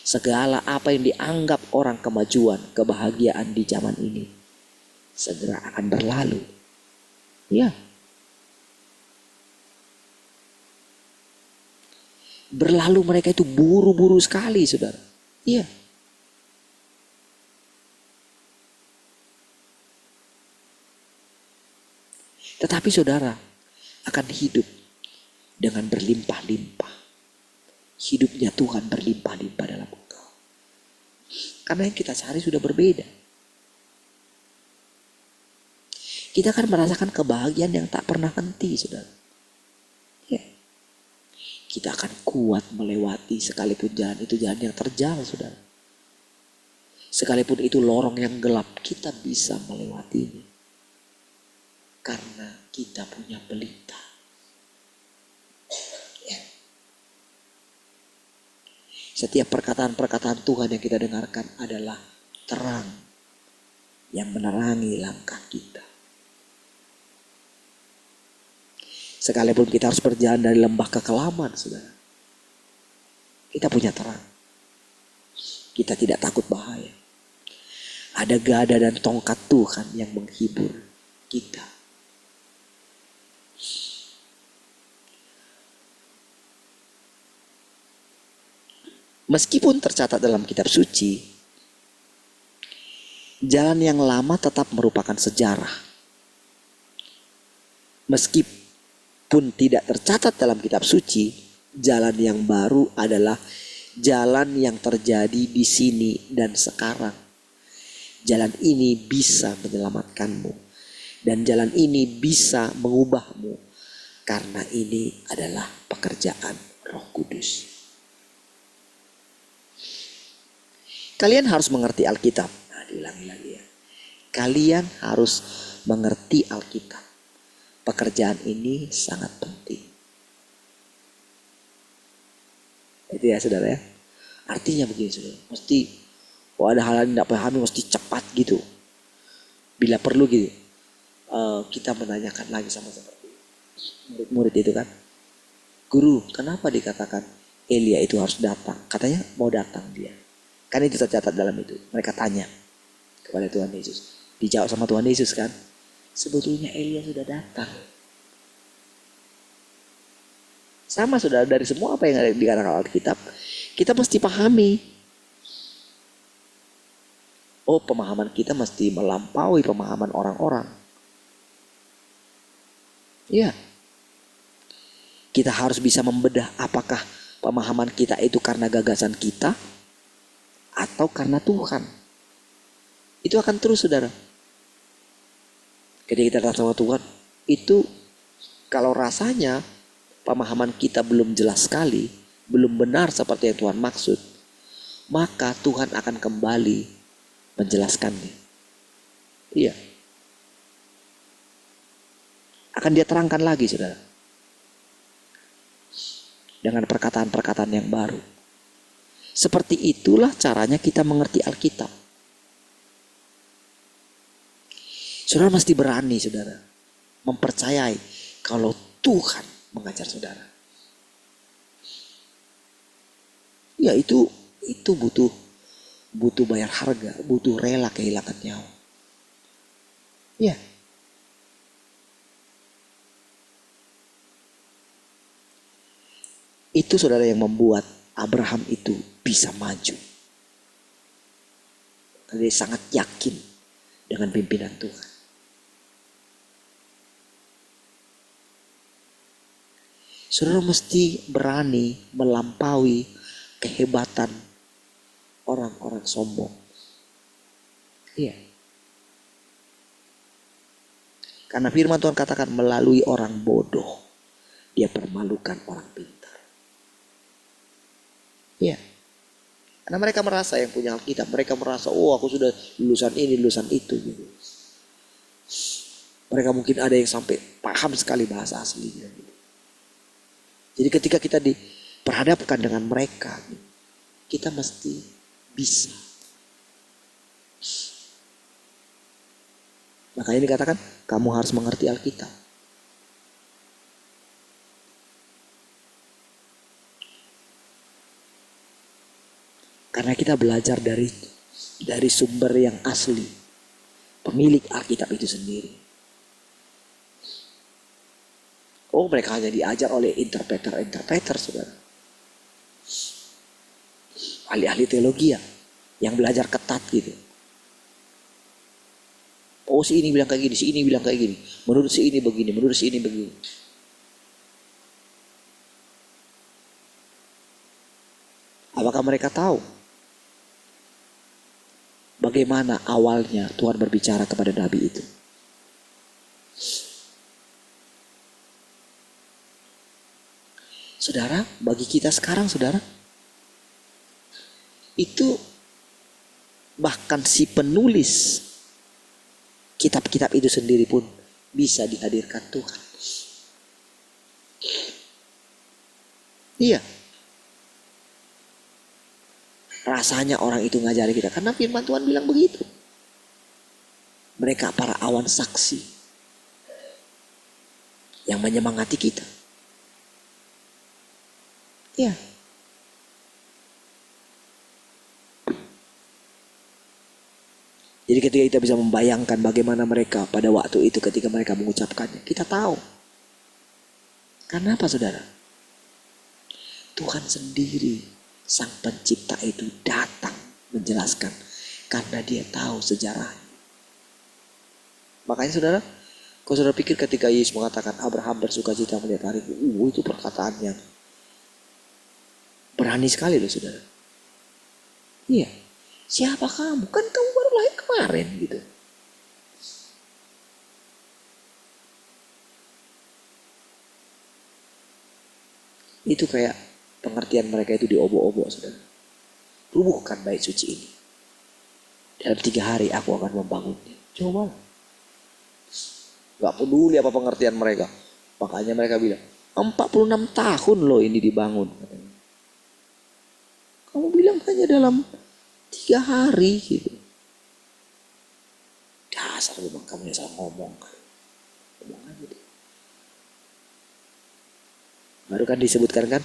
segala apa yang dianggap orang kemajuan, kebahagiaan di zaman ini segera akan berlalu. Ya. Berlalu mereka itu buru-buru sekali, saudara. Iya. Tetapi saudara akan hidup dengan berlimpah-limpah. Hidupnya Tuhan berlimpah-limpah dalam engkau. Karena yang kita cari sudah berbeda. Kita akan merasakan kebahagiaan yang tak pernah henti, saudara. Ya. Kita akan kuat melewati sekalipun jalan itu jalan yang terjal, saudara. Sekalipun itu lorong yang gelap, kita bisa melewatinya. Karena kita punya pelita. Ya. Setiap perkataan-perkataan Tuhan yang kita dengarkan adalah terang yang menerangi langkah kita. Sekalipun kita harus berjalan dari lembah kekelaman, saudara. Kita punya terang. Kita tidak takut bahaya. Ada gada dan tongkat Tuhan yang menghibur kita. Meskipun tercatat dalam kitab suci, jalan yang lama tetap merupakan sejarah. Meskipun tidak tercatat dalam kitab suci, jalan yang baru adalah jalan yang terjadi di sini dan sekarang. Jalan ini bisa menyelamatkanmu. Dan jalan ini bisa mengubahmu. Karena ini adalah pekerjaan Roh Kudus. Kalian harus mengerti Alkitab. Nah, diulangi lagi ya. Kalian harus mengerti Alkitab. Pekerjaan ini sangat penting. Itu ya saudara ya. Artinya begini saudara. Mesti, ada hal yang tidak pahami mesti cepat gitu. Bila perlu gitu. Kita menanyakan lagi sama seperti murid-murid itu kan. Guru, kenapa dikatakan Elia itu harus datang? Katanya mau datang dia. Kan itu tercatat dalam itu. Mereka tanya kepada Tuhan Yesus. Dijawab sama Tuhan Yesus kan. Sebetulnya Elia sudah datang. Sama saudara, dari semua apa yang ada di Alkitab, kita mesti pahami. Oh, pemahaman kita mesti melampaui pemahaman orang-orang. Iya. Kita harus bisa membedah apakah pemahaman kita itu karena gagasan kita atau karena Tuhan. Itu akan terus, saudara. Ketika kita datang sama Tuhan, itu kalau rasanya pemahaman kita belum jelas sekali, belum benar seperti yang Tuhan maksud, maka Tuhan akan kembali menjelaskannya. Iya. Akan dia terangkan lagi, saudara. Dengan perkataan-perkataan yang baru. Seperti itulah caranya kita mengerti Alkitab. Saudara mesti berani, saudara, mempercayai kalau Tuhan mengajar saudara. Ya itu butuh bayar harga, butuh rela kehilangan nyawa. Ya. Itu saudara yang membuat Abraham itu bisa maju. Dia sangat yakin dengan pimpinan Tuhan. Saudara mesti berani melampaui kehebatan orang-orang sombong. Iya. Karena firman Tuhan katakan melalui orang bodoh dia permalukan orang pintar. Iya. Karena mereka merasa yang punya Alkitab, mereka merasa oh aku sudah lulusan ini, lulusan itu gitu. Mereka mungkin ada yang sampai paham sekali bahasa aslinya gitu. Jadi ketika kita diperhadapkan dengan mereka, kita mesti bisa. Makanya dikatakan kamu harus mengerti Alkitab. Karena kita belajar dari sumber yang asli, pemilik Alkitab itu sendiri. Oh mereka hanya diajar oleh interpreter, saudara. Ahli-ahli teologi yang belajar ketat gitu. Oh si ini bilang kayak gini, si ini bilang kayak gini. Menurut si ini begini, menurut si ini begini. Apakah mereka tahu bagaimana awalnya Tuhan berbicara kepada Nabi itu? Saudara, bagi kita sekarang saudara, itu bahkan si penulis kitab-kitab itu sendiri pun bisa dihadirkan Tuhan. Iya. Rasanya orang itu ngajari kita karena firman Tuhan bilang begitu. Mereka para awan saksi yang menyemangati kita. Ya. Jadi ketika kita bisa membayangkan bagaimana mereka pada waktu itu ketika mereka mengucapkannya, kita tahu. Karena apa saudara? Tuhan sendiri, sang pencipta itu datang menjelaskan. Karena dia tahu sejarahnya. Makanya saudara, kalau saudara pikir ketika Yesus mengatakan Abraham bersuka cita melihat hari itu perkataan yang berani sekali loh saudara. Iya. Siapa kamu? Kan kamu baru lahir kemarin gitu. Itu kayak pengertian mereka itu diobok-obok saudara. Rubuhkan bait suci ini. Dalam 3 hari aku akan membangunnya. Coba. Gak peduli apa pengertian mereka. Makanya mereka bilang 46 tahun loh ini dibangun. Kamu bilang hanya dalam 3 hari gitu. Dasar memang kamu yang salah ngomong. Ngomong aja deh. Baru kan disebutkan kan.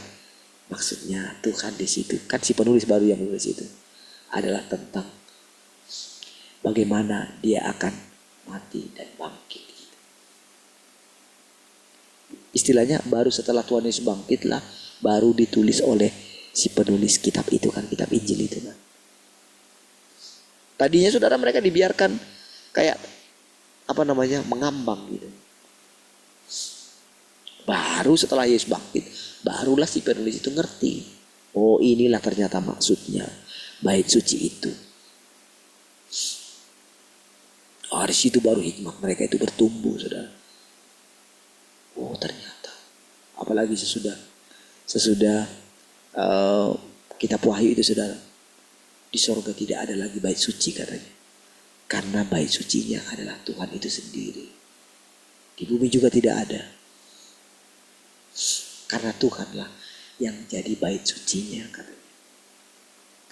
Maksudnya Tuhan di situ. Kan si penulis baru yang menulis itu. Adalah tentang bagaimana dia akan mati dan bangkit. Istilahnya baru setelah Tuhan Yesus bangkitlah baru ditulis oleh si penulis kitab itu kan, kitab Injil itu kan. Tadinya saudara mereka dibiarkan kayak mengambang gitu. Baru setelah Yesus bangkit, barulah si penulis itu ngerti. Oh, inilah ternyata maksudnya bait suci itu. Dari situ baru hikmat mereka itu bertumbuh, saudara. Oh, ternyata. Apalagi sesudah kitab Wahyu itu, saudara. Di sorga tidak ada lagi bait suci katanya. Karena bait sucinya adalah Tuhan itu sendiri. Di bumi juga tidak ada. Karena Tuhanlah yang jadi bait sucinya katanya.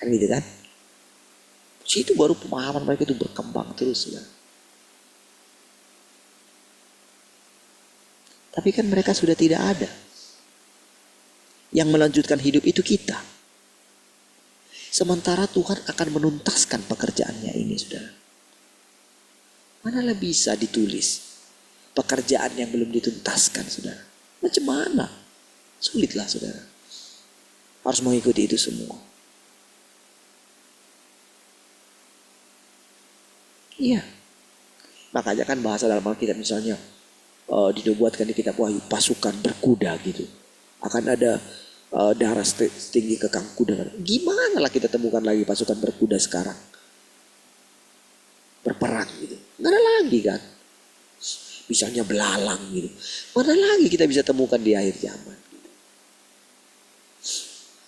Kan gitu kan? Itu baru pemahaman mereka itu berkembang terus, saudara. Tapi kan mereka sudah tidak ada. Yang melanjutkan hidup itu kita. Sementara Tuhan akan menuntaskan pekerjaannya ini, saudara. Manalah bisa ditulis pekerjaan yang belum dituntaskan, saudara. Macam mana? Sulitlah, saudara. Harus mengikuti itu semua. Iya. Makanya kan bahasa dalam Alkitab misalnya dinubuatkan di kitab Wahyu, pasukan berkuda gitu. Akan ada darah setinggi kekang kuda. Gimana lah kita temukan lagi pasukan berkuda sekarang? Berperang gitu. Nggak ada lagi kan. Misalnya belalang gitu. Mana lagi kita bisa temukan di akhir zaman gitu.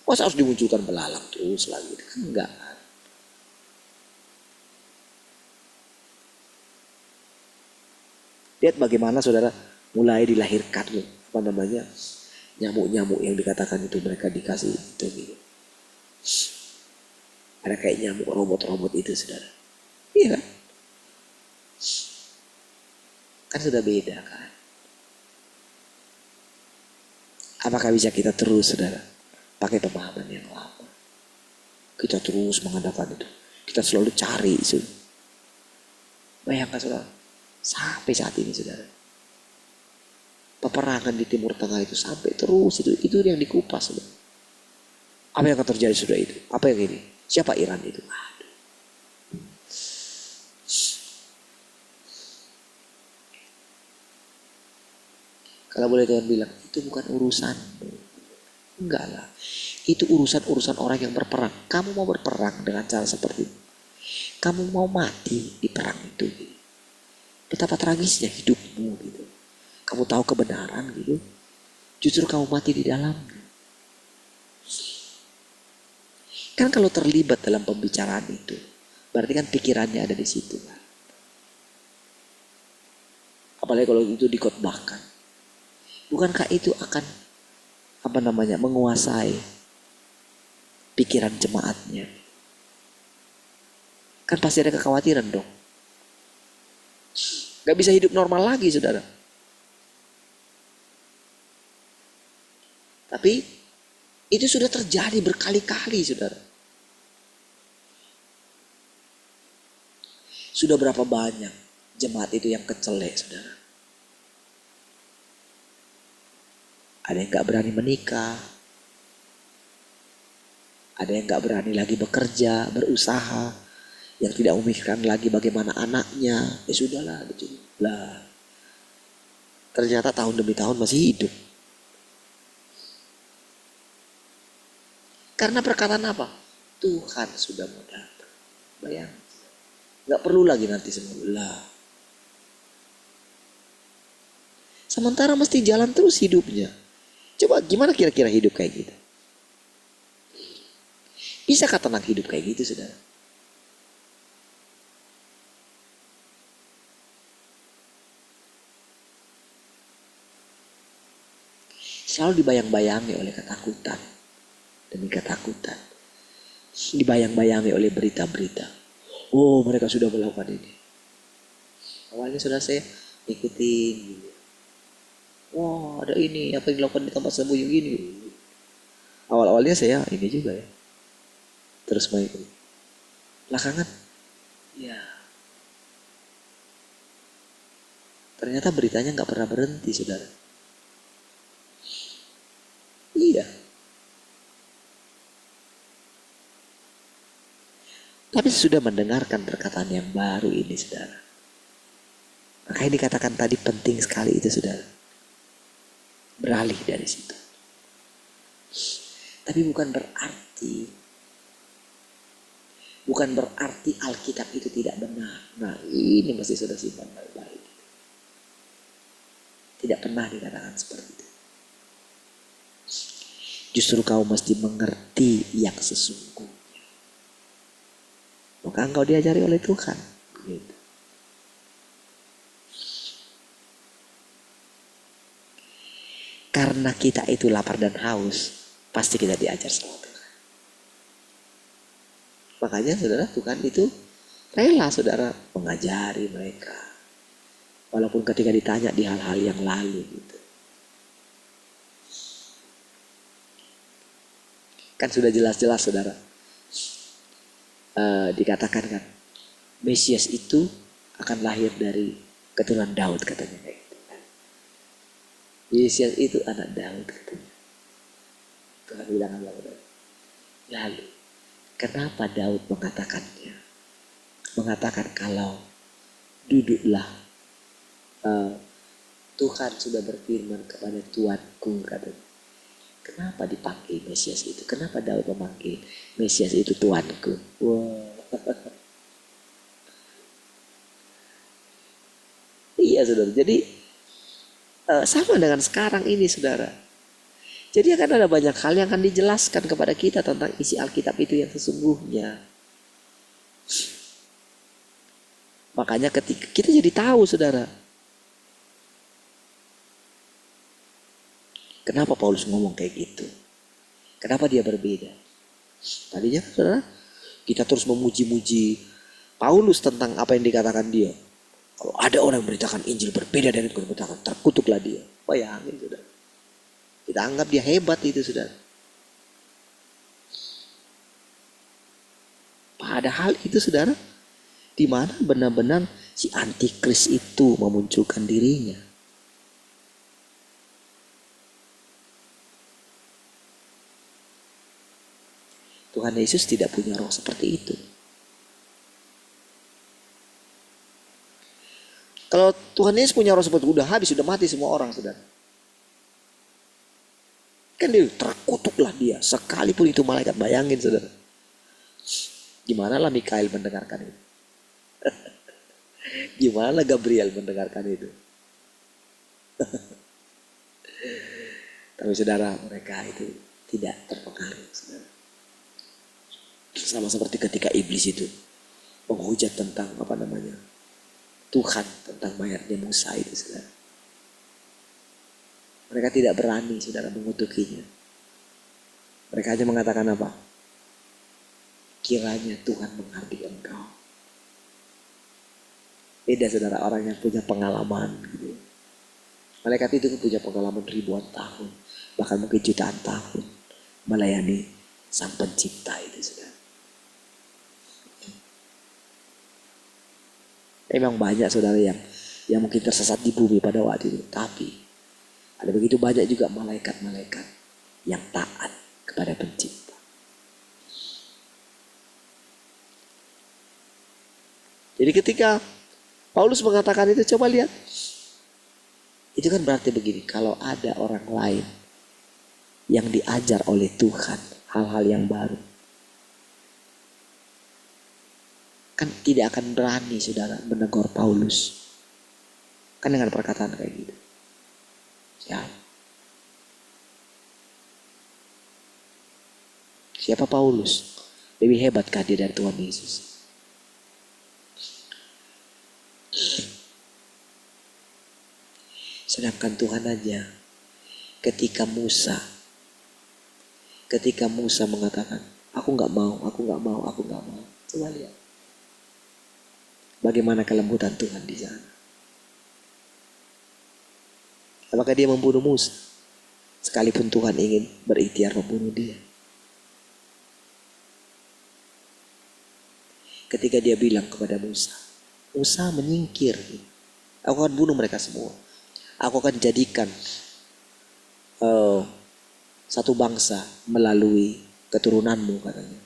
Masa harus dimunculkan belalang terus lagi? Kan enggak. Lihat bagaimana saudara mulai dilahirkan nyamuk-nyamuk yang dikatakan itu mereka dikasih itu gitu. Ada kayak nyamuk robot-robot itu, saudara. Iya kan? Kan sudah beda kan. Apakah bisa kita terus, saudara, pakai pemahaman yang lama? Kita terus mengadakan itu. Kita selalu cari itu. Bayangkan, saudara, sampai saat ini, saudara, peperangan di Timur Tengah itu sampai terus itu yang dikupas, saudara. Apa yang akan terjadi, saudara, itu? Apa yang ini? Siapa Iran itu? Aduh. Kalau boleh Tuhan bilang, itu bukan urusan. Enggak lah. Itu urusan orang yang berperang. Kamu mau berperang dengan cara seperti itu. Kamu mau mati di perang itu. Gitu. Betapa tragisnya hidupmu gitu. Kamu tahu kebenaran gitu. Justru kamu mati di dalamnya. Kan kalau terlibat dalam pembicaraan itu, berarti kan pikirannya ada di situ kan. Apalagi kalau itu dikhotbahkan. Bukankah itu akan menguasai pikiran jemaatnya? Kan pasti ada kekhawatiran dong. Gak bisa hidup normal lagi, saudara. Tapi itu sudah terjadi berkali-kali, saudara. Sudah berapa banyak jemaat itu yang kecelek, saudara. Ada yang gak berani menikah. Ada yang gak berani lagi bekerja, berusaha. Yang tidak memikirkan lagi bagaimana anaknya. Ya sudahlah, lah. Ternyata tahun demi tahun masih hidup. Karena perkataan apa? Tuhan sudah mau datang. Bayang. Gak perlu lagi nanti semula. Sementara mesti jalan terus hidupnya. Coba gimana kira-kira hidup kayak gitu? Bisakah tenang hidup kayak gitu, saudara? Selalu dibayang-bayangi oleh ketakutan. Demi ketakutan. Dibayang-bayangi oleh berita-berita. Oh, mereka sudah melakukan ini. Awalnya sudah saya ikutin gitu. Wah, ada ini, apa yang dilakukan di tempat sembunyi gini. Awal-awalnya saya ini juga ya. Terus mengikuti. Belakangan, ya. Ternyata beritanya gak pernah berhenti, saudara. Iya. Tapi sudah mendengarkan perkataan yang baru ini, saudara. Makanya dikatakan tadi penting sekali itu, saudara. beralih dari situ. Tapi bukan berarti Alkitab itu tidak benar. Nah, ini mesti sudah simpan baik-baik. Tidak pernah dikatakan seperti itu. Justru kau mesti mengerti yang sesungguhnya. Maka engkau diajari oleh Tuhan. Gitu. Karena kita itu lapar dan haus, pasti kita diajar sama Tuhan. Makanya saudara, Tuhan itu rela saudara mengajari mereka. Walaupun ketika ditanya di hal-hal yang lalu gitu. Kan sudah jelas-jelas saudara. Dikatakan kan, Mesias itu akan lahir dari keturunan Daud katanya kayak gitu. Mesias itu anak Daud katanya. Tuhan bilang apa? Lalu, kenapa Daud mengatakannya? Mengatakan kalau duduklah, Tuhan sudah berfirman kepada Tuanku katanya. Kenapa dipanggil Mesias itu? Kenapa Daud memanggil Mesias itu Tuanku? Wow. Iya saudara. Jadi sama dengan sekarang ini saudara. Jadi akan ada banyak hal yang akan dijelaskan kepada kita tentang isi Alkitab itu yang sesungguhnya. Makanya ketika kita jadi tahu saudara. Kenapa Paulus ngomong kayak gitu? Kenapa dia berbeda? Tadinya kan saudara, kita terus memuji-muji Paulus tentang apa yang dikatakan dia. Kalau ada orang yang beritakan Injil berbeda dari yang beritakan, terkutuklah dia. Bayangin saudara. Kita anggap dia hebat itu saudara. Padahal itu saudara, di mana benar-benar si antikris itu memunculkan dirinya. Tuhan Yesus tidak punya roh seperti itu. Kalau Tuhan Yesus punya roh seperti itu, udah habis, sudah mati semua orang, saudara. Kan dia terkutuklah dia, sekalipun itu malaikat. Bayangin, saudara. Gimana lah Mikael mendengarkan itu? Gimana Gabriel mendengarkan itu? Tapi saudara, mereka itu tidak terpengaruh, saudara. Sama seperti ketika iblis itu menghujat tentang Tuhan, tentang mayatnya Musa itu saudara. Mereka tidak berani saudara mengutukinya. Mereka hanya mengatakan apa? Kiranya Tuhan menghardik engkau. Beda saudara orang yang punya pengalaman gitu. Malaikat itu punya pengalaman ribuan tahun, bahkan mungkin jutaan tahun melayani Sang Pencipta itu saudara. Memang banyak saudara yang mungkin tersesat di bumi pada waktu itu. Tapi ada begitu banyak juga malaikat-malaikat yang taat kepada Pencipta. Jadi ketika Paulus mengatakan itu, coba lihat. Itu kan berarti begini, kalau ada orang lain yang diajar oleh Tuhan hal-hal yang baru, kan tidak akan berani saudara menegur Paulus. Kan dengan perkataan kayak gitu. Ya. Siapa Paulus? Lebih hebatkah dia dari Tuhan Yesus? Sedangkan Tuhan aja ketika Musa mengatakan, aku gak mau. Coba lihat. Bagaimana kelembutan Tuhan di sana. Apakah dia membunuh Musa? Sekalipun Tuhan ingin berikhtiar membunuh dia. Ketika dia bilang kepada Musa menyingkir. Aku akan bunuh mereka semua. Aku akan jadikan satu bangsa melalui keturunanmu katanya.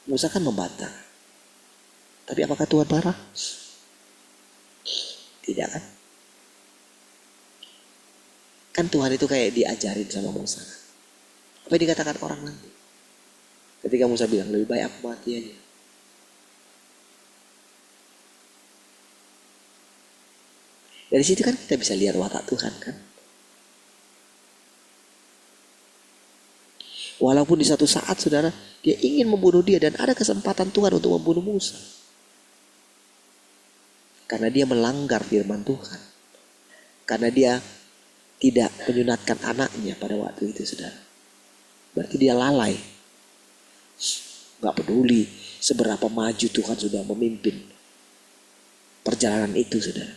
Musa kan membantah. Tapi apakah Tuhan marah? Tidak kan? Kan Tuhan itu kayak diajarin sama Musa. Apa yang dikatakan orang nanti? Ketika Musa bilang, lebih baik aku mati aja. Dari situ kan kita bisa lihat watak Tuhan kan. Walaupun di satu saat saudara, dia ingin membunuh dia dan ada kesempatan Tuhan untuk membunuh Musa. Karena dia melanggar firman Tuhan. Karena dia tidak menyunatkan anaknya pada waktu itu saudara. Berarti dia lalai. Gak peduli seberapa maju Tuhan sudah memimpin perjalanan itu saudara.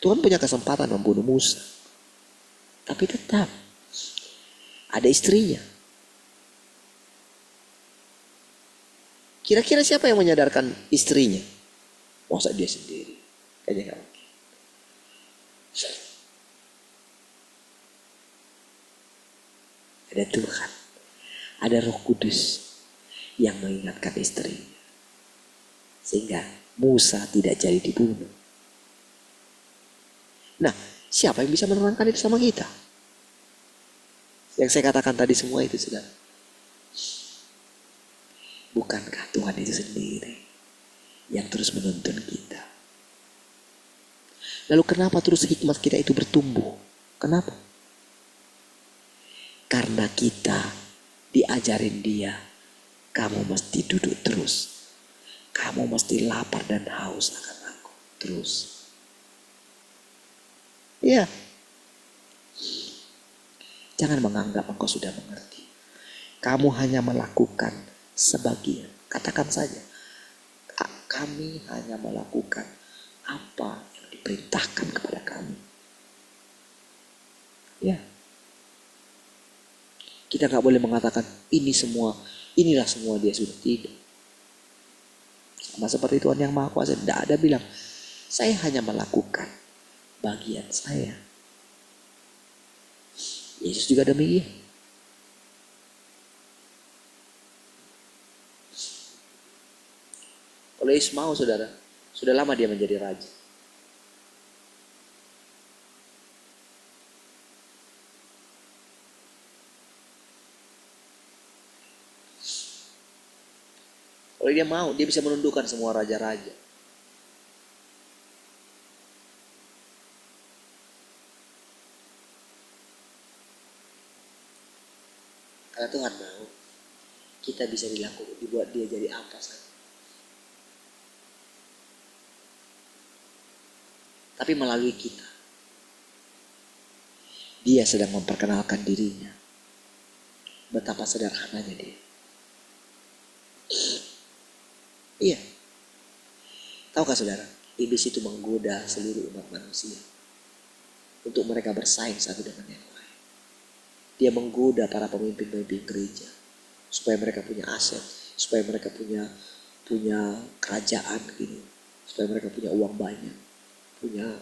Tuhan punya kesempatan membunuh Musa. Tapi tetap ada istrinya. Kira-kira siapa yang menyadarkan istrinya? Masa dia sendiri? Kayaknya gak mungkin. Ada Tuhan. Ada Roh Kudus yang mengingatkan istrinya. Sehingga Musa tidak jadi dibunuh. Nah, siapa yang bisa menerangkan itu sama kita? Yang saya katakan tadi semua itu saudara. Bukankah Tuhan itu sendiri yang terus menuntun kita? Lalu kenapa terus hikmat kita itu bertumbuh? Kenapa? Karena kita diajarin dia, kamu mesti duduk terus. Kamu mesti lapar dan haus akan aku. Terus. Ya. Jangan menganggap engkau sudah mengerti. Kamu hanya melakukan sebagian. Katakan saja, kami hanya melakukan apa yang diperintahkan kepada kami. Ya. Kita gak boleh mengatakan inilah semua dia sudah, tidak. Sama seperti Tuhan yang Maha Kuasa, tidak ada bilang, saya hanya melakukan bagian saya. Yesus juga demikian. Kalau Yesus mau saudara, sudah lama dia menjadi raja. Kalau dia mau, dia bisa menundukkan semua raja-raja. Karena Tuhan mau, kita bisa dibuat dia jadi apa saja. Tapi melalui kita, dia sedang memperkenalkan dirinya. Betapa sederhananya dia. Iya. Tahukah saudara, iblis itu menggoda seluruh umat manusia untuk mereka bersaing satu dengan yang lain. Dia menggoda para pemimpin-pemimpin gereja supaya mereka punya aset, supaya mereka punya kerajaan gitu, supaya mereka punya uang banyak, punya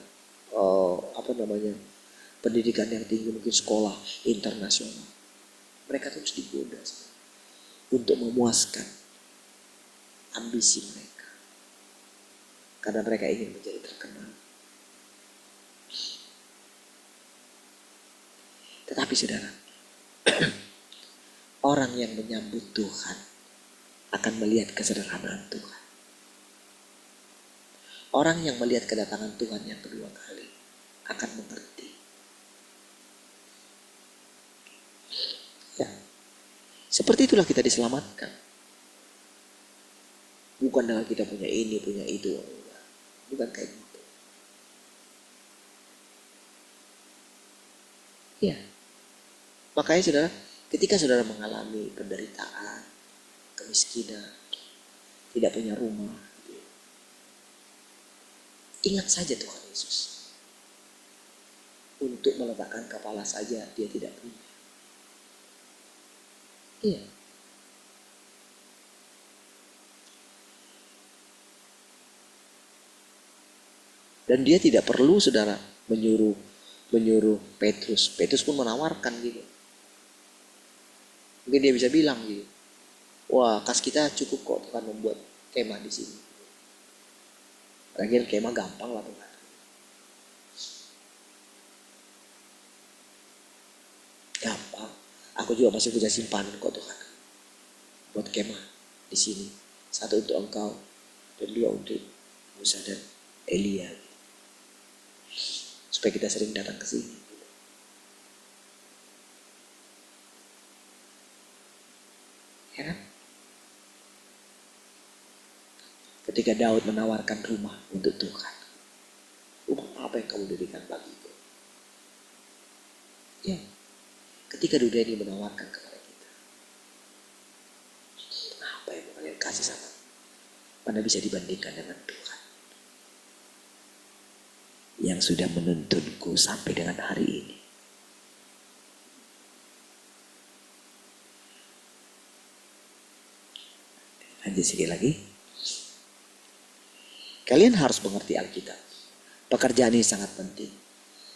pendidikan yang tinggi, mungkin sekolah internasional. Mereka terus digoda untuk memuaskan ambisi mereka, karena mereka ingin menjadi terkenal. Tetapi saudara, orang yang menyambut Tuhan akan melihat kesederhanaan Tuhan. Orang yang melihat kedatangan Tuhan yang kedua kali akan mengerti. Ya, seperti itulah kita diselamatkan. Bukan dengan kita punya ini, punya itu. Bukan kayak gitu. Ya. Makanya saudara, ketika saudara mengalami penderitaan, kemiskinan, tidak punya rumah, ingat saja Tuhan Yesus. Untuk meletakkan kepala saja dia tidak punya. Iya. Dan dia tidak perlu saudara menyuruh Petrus. Petrus pun menawarkan gitu. Mungkin dia bisa bilang gitu, wah kas kita cukup kok Tuhan membuat kemah di sini. Lagian kemah gampang lah Tuhan. Gampang. Aku juga masih punya simpanan kok Tuhan. Buat kemah di sini. Satu untuk Engkau dan dua untuk Musa dan Elia. Supaya kita sering datang ke sini. Ya kan? Ketika Daud menawarkan rumah untuk Tuhan. Rumah apa yang kamu dirikan bagiku? Ya. Ketika dunia ini menawarkan kepada kita. Apa yang kalian kasih sama? Mana bisa dibandingkan dengan Tuhan. Yang sudah menuntunku sampai dengan hari ini. Lanjut sedikit lagi. Kalian harus mengerti Alkitab. Pekerjaan ini sangat penting.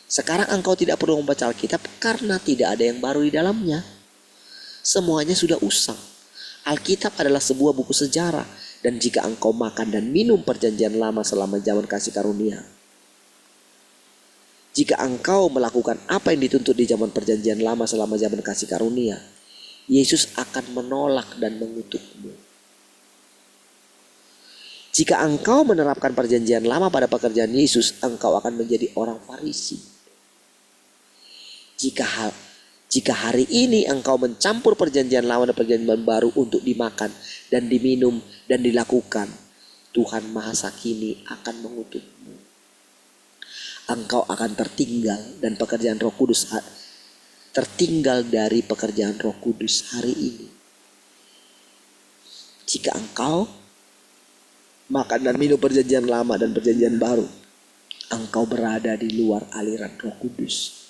Sekarang engkau tidak perlu membaca Alkitab karena tidak ada yang baru di dalamnya. Semuanya sudah usang. Alkitab adalah sebuah buku sejarah. Dan jika engkau makan dan minum perjanjian lama selama zaman kasih karunia. Jika engkau melakukan apa yang dituntut di zaman perjanjian lama selama zaman kasih karunia. Yesus akan menolak dan mengutukmu. Jika engkau menerapkan perjanjian lama pada pekerjaan Yesus, engkau akan menjadi orang Farisi. Jika hari ini engkau mencampur perjanjian lama dan perjanjian baru untuk dimakan dan diminum dan dilakukan, Tuhan Maha Sakini akan mengutukmu. Engkau akan tertinggal dan pekerjaan Roh Kudus tertinggal dari pekerjaan Roh Kudus hari ini. Jika engkau makan dan minum perjanjian lama dan perjanjian baru, engkau berada di luar aliran Roh Kudus.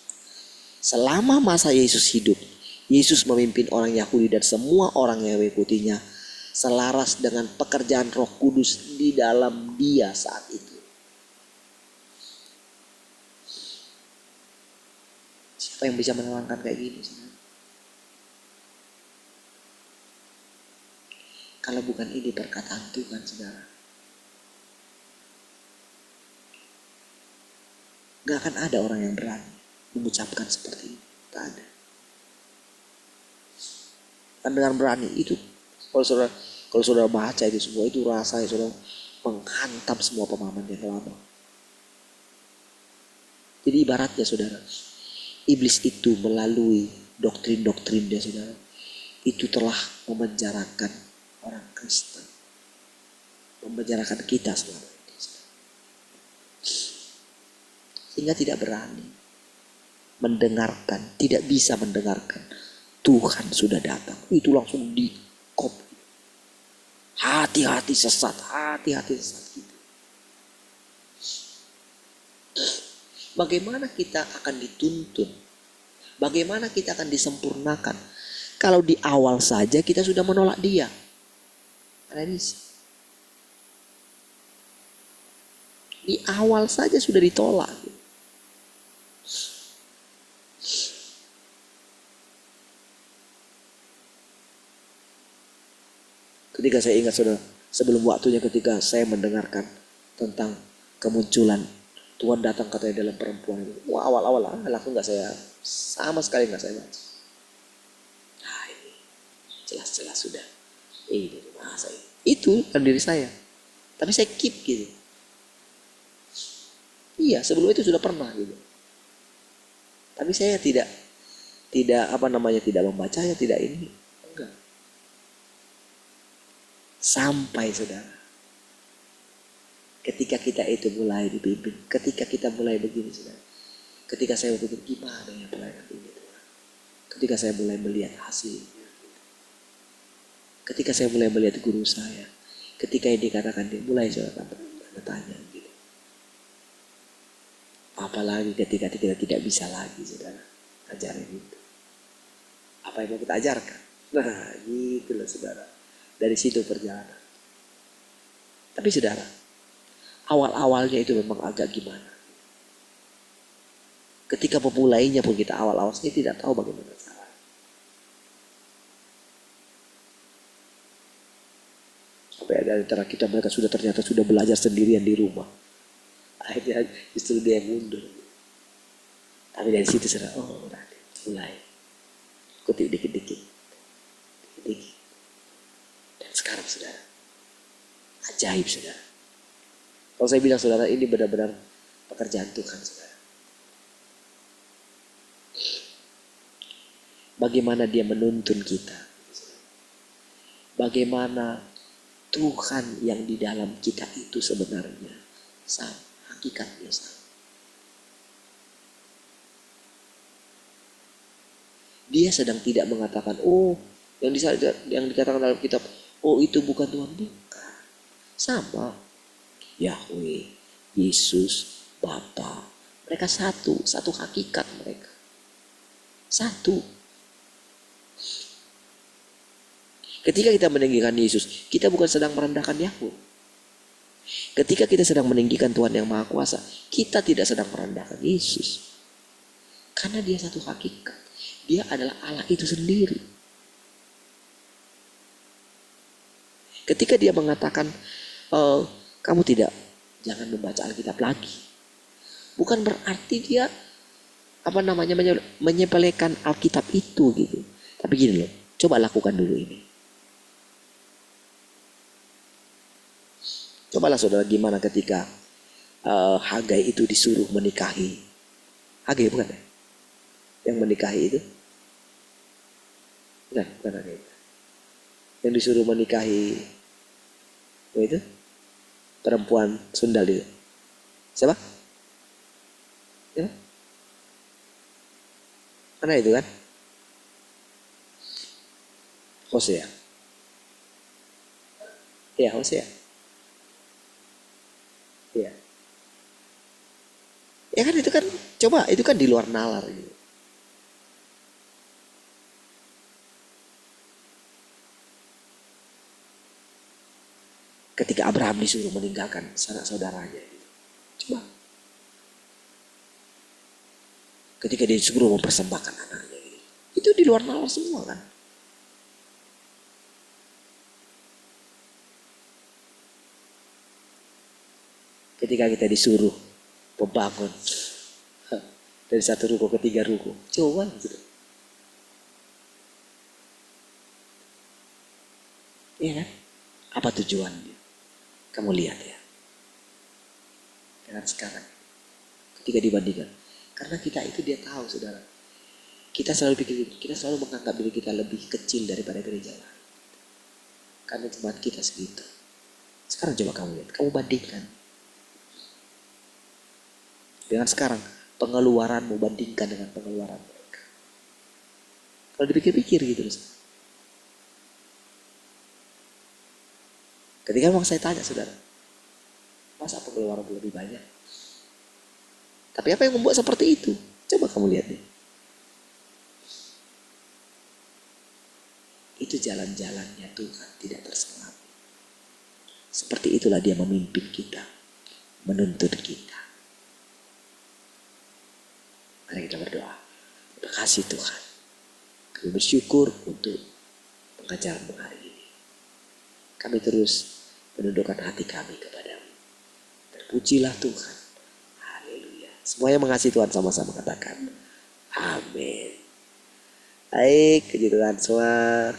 Selama masa Yesus hidup, Yesus memimpin orang Yahudi dan semua orang yang mengikutinya selaras dengan pekerjaan Roh Kudus di dalam Dia saat itu. Siapa yang bisa menerangkan kayak gini? Kalau bukan ini perkataan Tuhan, saudara. Gak akan ada orang yang berani mengucapkan seperti ini. Tak ada. Kan dengan berani itu, kalau saudara baca itu semua, itu rasanya saudara menghantam semua pemahaman yang lama. Jadi ibaratnya saudara, iblis itu melalui doktrin-doktrin dia saudara, itu telah memenjarakan orang Kristen, memenjarakan kita selama ini, sehingga tidak berani mendengarkan, tidak bisa mendengarkan. Tuhan sudah datang, itu langsung dikop. Hati-hati sesat gitu. Bagaimana kita akan dituntun? Bagaimana kita akan disempurnakan? Kalau di awal saja kita sudah menolak Dia. Ada bisa. Di awal saja sudah ditolak. Ketika saya ingat saudara, sebelum waktunya ketika saya mendengarkan tentang kemunculan Tuhan datang katanya dalam perempuan itu. Wah, awal-awal langsung gak saya, sama sekali gak saya baca. Nah ini jelas-jelas sudah. Ini masa ini. Itu dalam diri saya. Tapi saya keep gitu. Iya, sebelum itu sudah pernah gitu. Tapi saya tidak membacanya, tidak ini. Enggak. Sampai saudara. Ketika kita itu mulai dipimpin, ketika kita mulai begini saudara. Ketika saya berpikir gimana ya pelayanan ini Tuhan. Ketika saya mulai melihat hasilnya. Ketika saya mulai melihat guru saya. Ketika yang dikatakan dia mulai saudara bertanya gitu. Apalagi ketika kita tidak bisa lagi saudara ajarin itu. Apa yang mau kita ajarkan? Nah gitulah saudara. Dari situ perjalanan. Tapi saudara, awal-awalnya itu memang agak gimana. Ketika memulainya pun kita awal-awal saya tidak tahu bagaimana cara. Sampai ada antara kita mereka ternyata sudah belajar sendirian di rumah. Akhirnya justru dia yang mundur. Tapi dari situ sudah, mulai kutip dikit-dikit. Dan sekarang saudara, ajaib saudara. Kalau saya bilang saudara, ini benar-benar pekerjaan Tuhan saudara. Bagaimana dia menuntun kita. Bagaimana Tuhan yang di dalam kita itu sebenarnya sama, hakikatnya sama. Dia sedang tidak mengatakan, yang dikatakan dalam kitab, itu bukan Tuhan, bukan. Sama. Yahweh, Yesus, Bapa, mereka satu hakikat mereka. Satu. Ketika kita meninggikan Yesus, kita bukan sedang merendahkan Yahweh. Ketika kita sedang meninggikan Tuhan yang Maha Kuasa, kita tidak sedang merendahkan Yesus. Karena dia satu hakikat. Dia adalah Allah itu sendiri. Ketika dia mengatakan, kamu jangan membaca Alkitab lagi. Bukan berarti dia menyepelekan Alkitab itu gitu. Tapi gini loh, coba lakukan dulu ini. Cobalah saudara gimana ketika Hagai itu disuruh menikahi. Hagai bukan ya? Yang menikahi itu? Bukan Hagai. Yang disuruh menikahi itu? Perempuan sundal itu. Siapa? Siapa? Mana itu kan? Hosea. Iya, Hosea. Iya. Ya kan itu kan, coba itu kan di luar nalar gitu. Ketika Abraham disuruh meninggalkan sanak saudaranya gitu. Coba. Ketika dia disuruh mempersembahkan anaknya gitu. Itu di luar nalar semua kan. Ketika kita disuruh membangun dari 1 ruko ke 3 ruko, coba gitu. Iya kan? Apa tujuannya? Kamu lihat ya. Dengan sekarang, ketika dibandingkan, karena kita itu dia tahu saudara. Kita selalu menganggap diri kita lebih kecil daripada gereja lain. Karena jemaat kita segitu. Sekarang coba kamu lihat, kamu bandingkan. Dengan sekarang, pengeluaranmu bandingkan dengan pengeluaran mereka. Kalau dipikir-pikir gitu loh. Ketika memang saya tanya saudara, masa pengeluaran lebih banyak? Tapi apa yang membuat seperti itu? Coba kamu lihat deh. Itu jalan-jalannya Tuhan tidak terselami. Seperti itulah dia memimpin kita, menuntun kita. Mari kita berdoa. Terima kasih Tuhan. Kami bersyukur untuk pengajaran hari ini. Kami terus menundukkan hati kami kepadamu. Terpujilah Tuhan. Haleluya. Semuanya mengasihi Tuhan sama-sama katakan. Amin. Baik, puji Tuhan semua.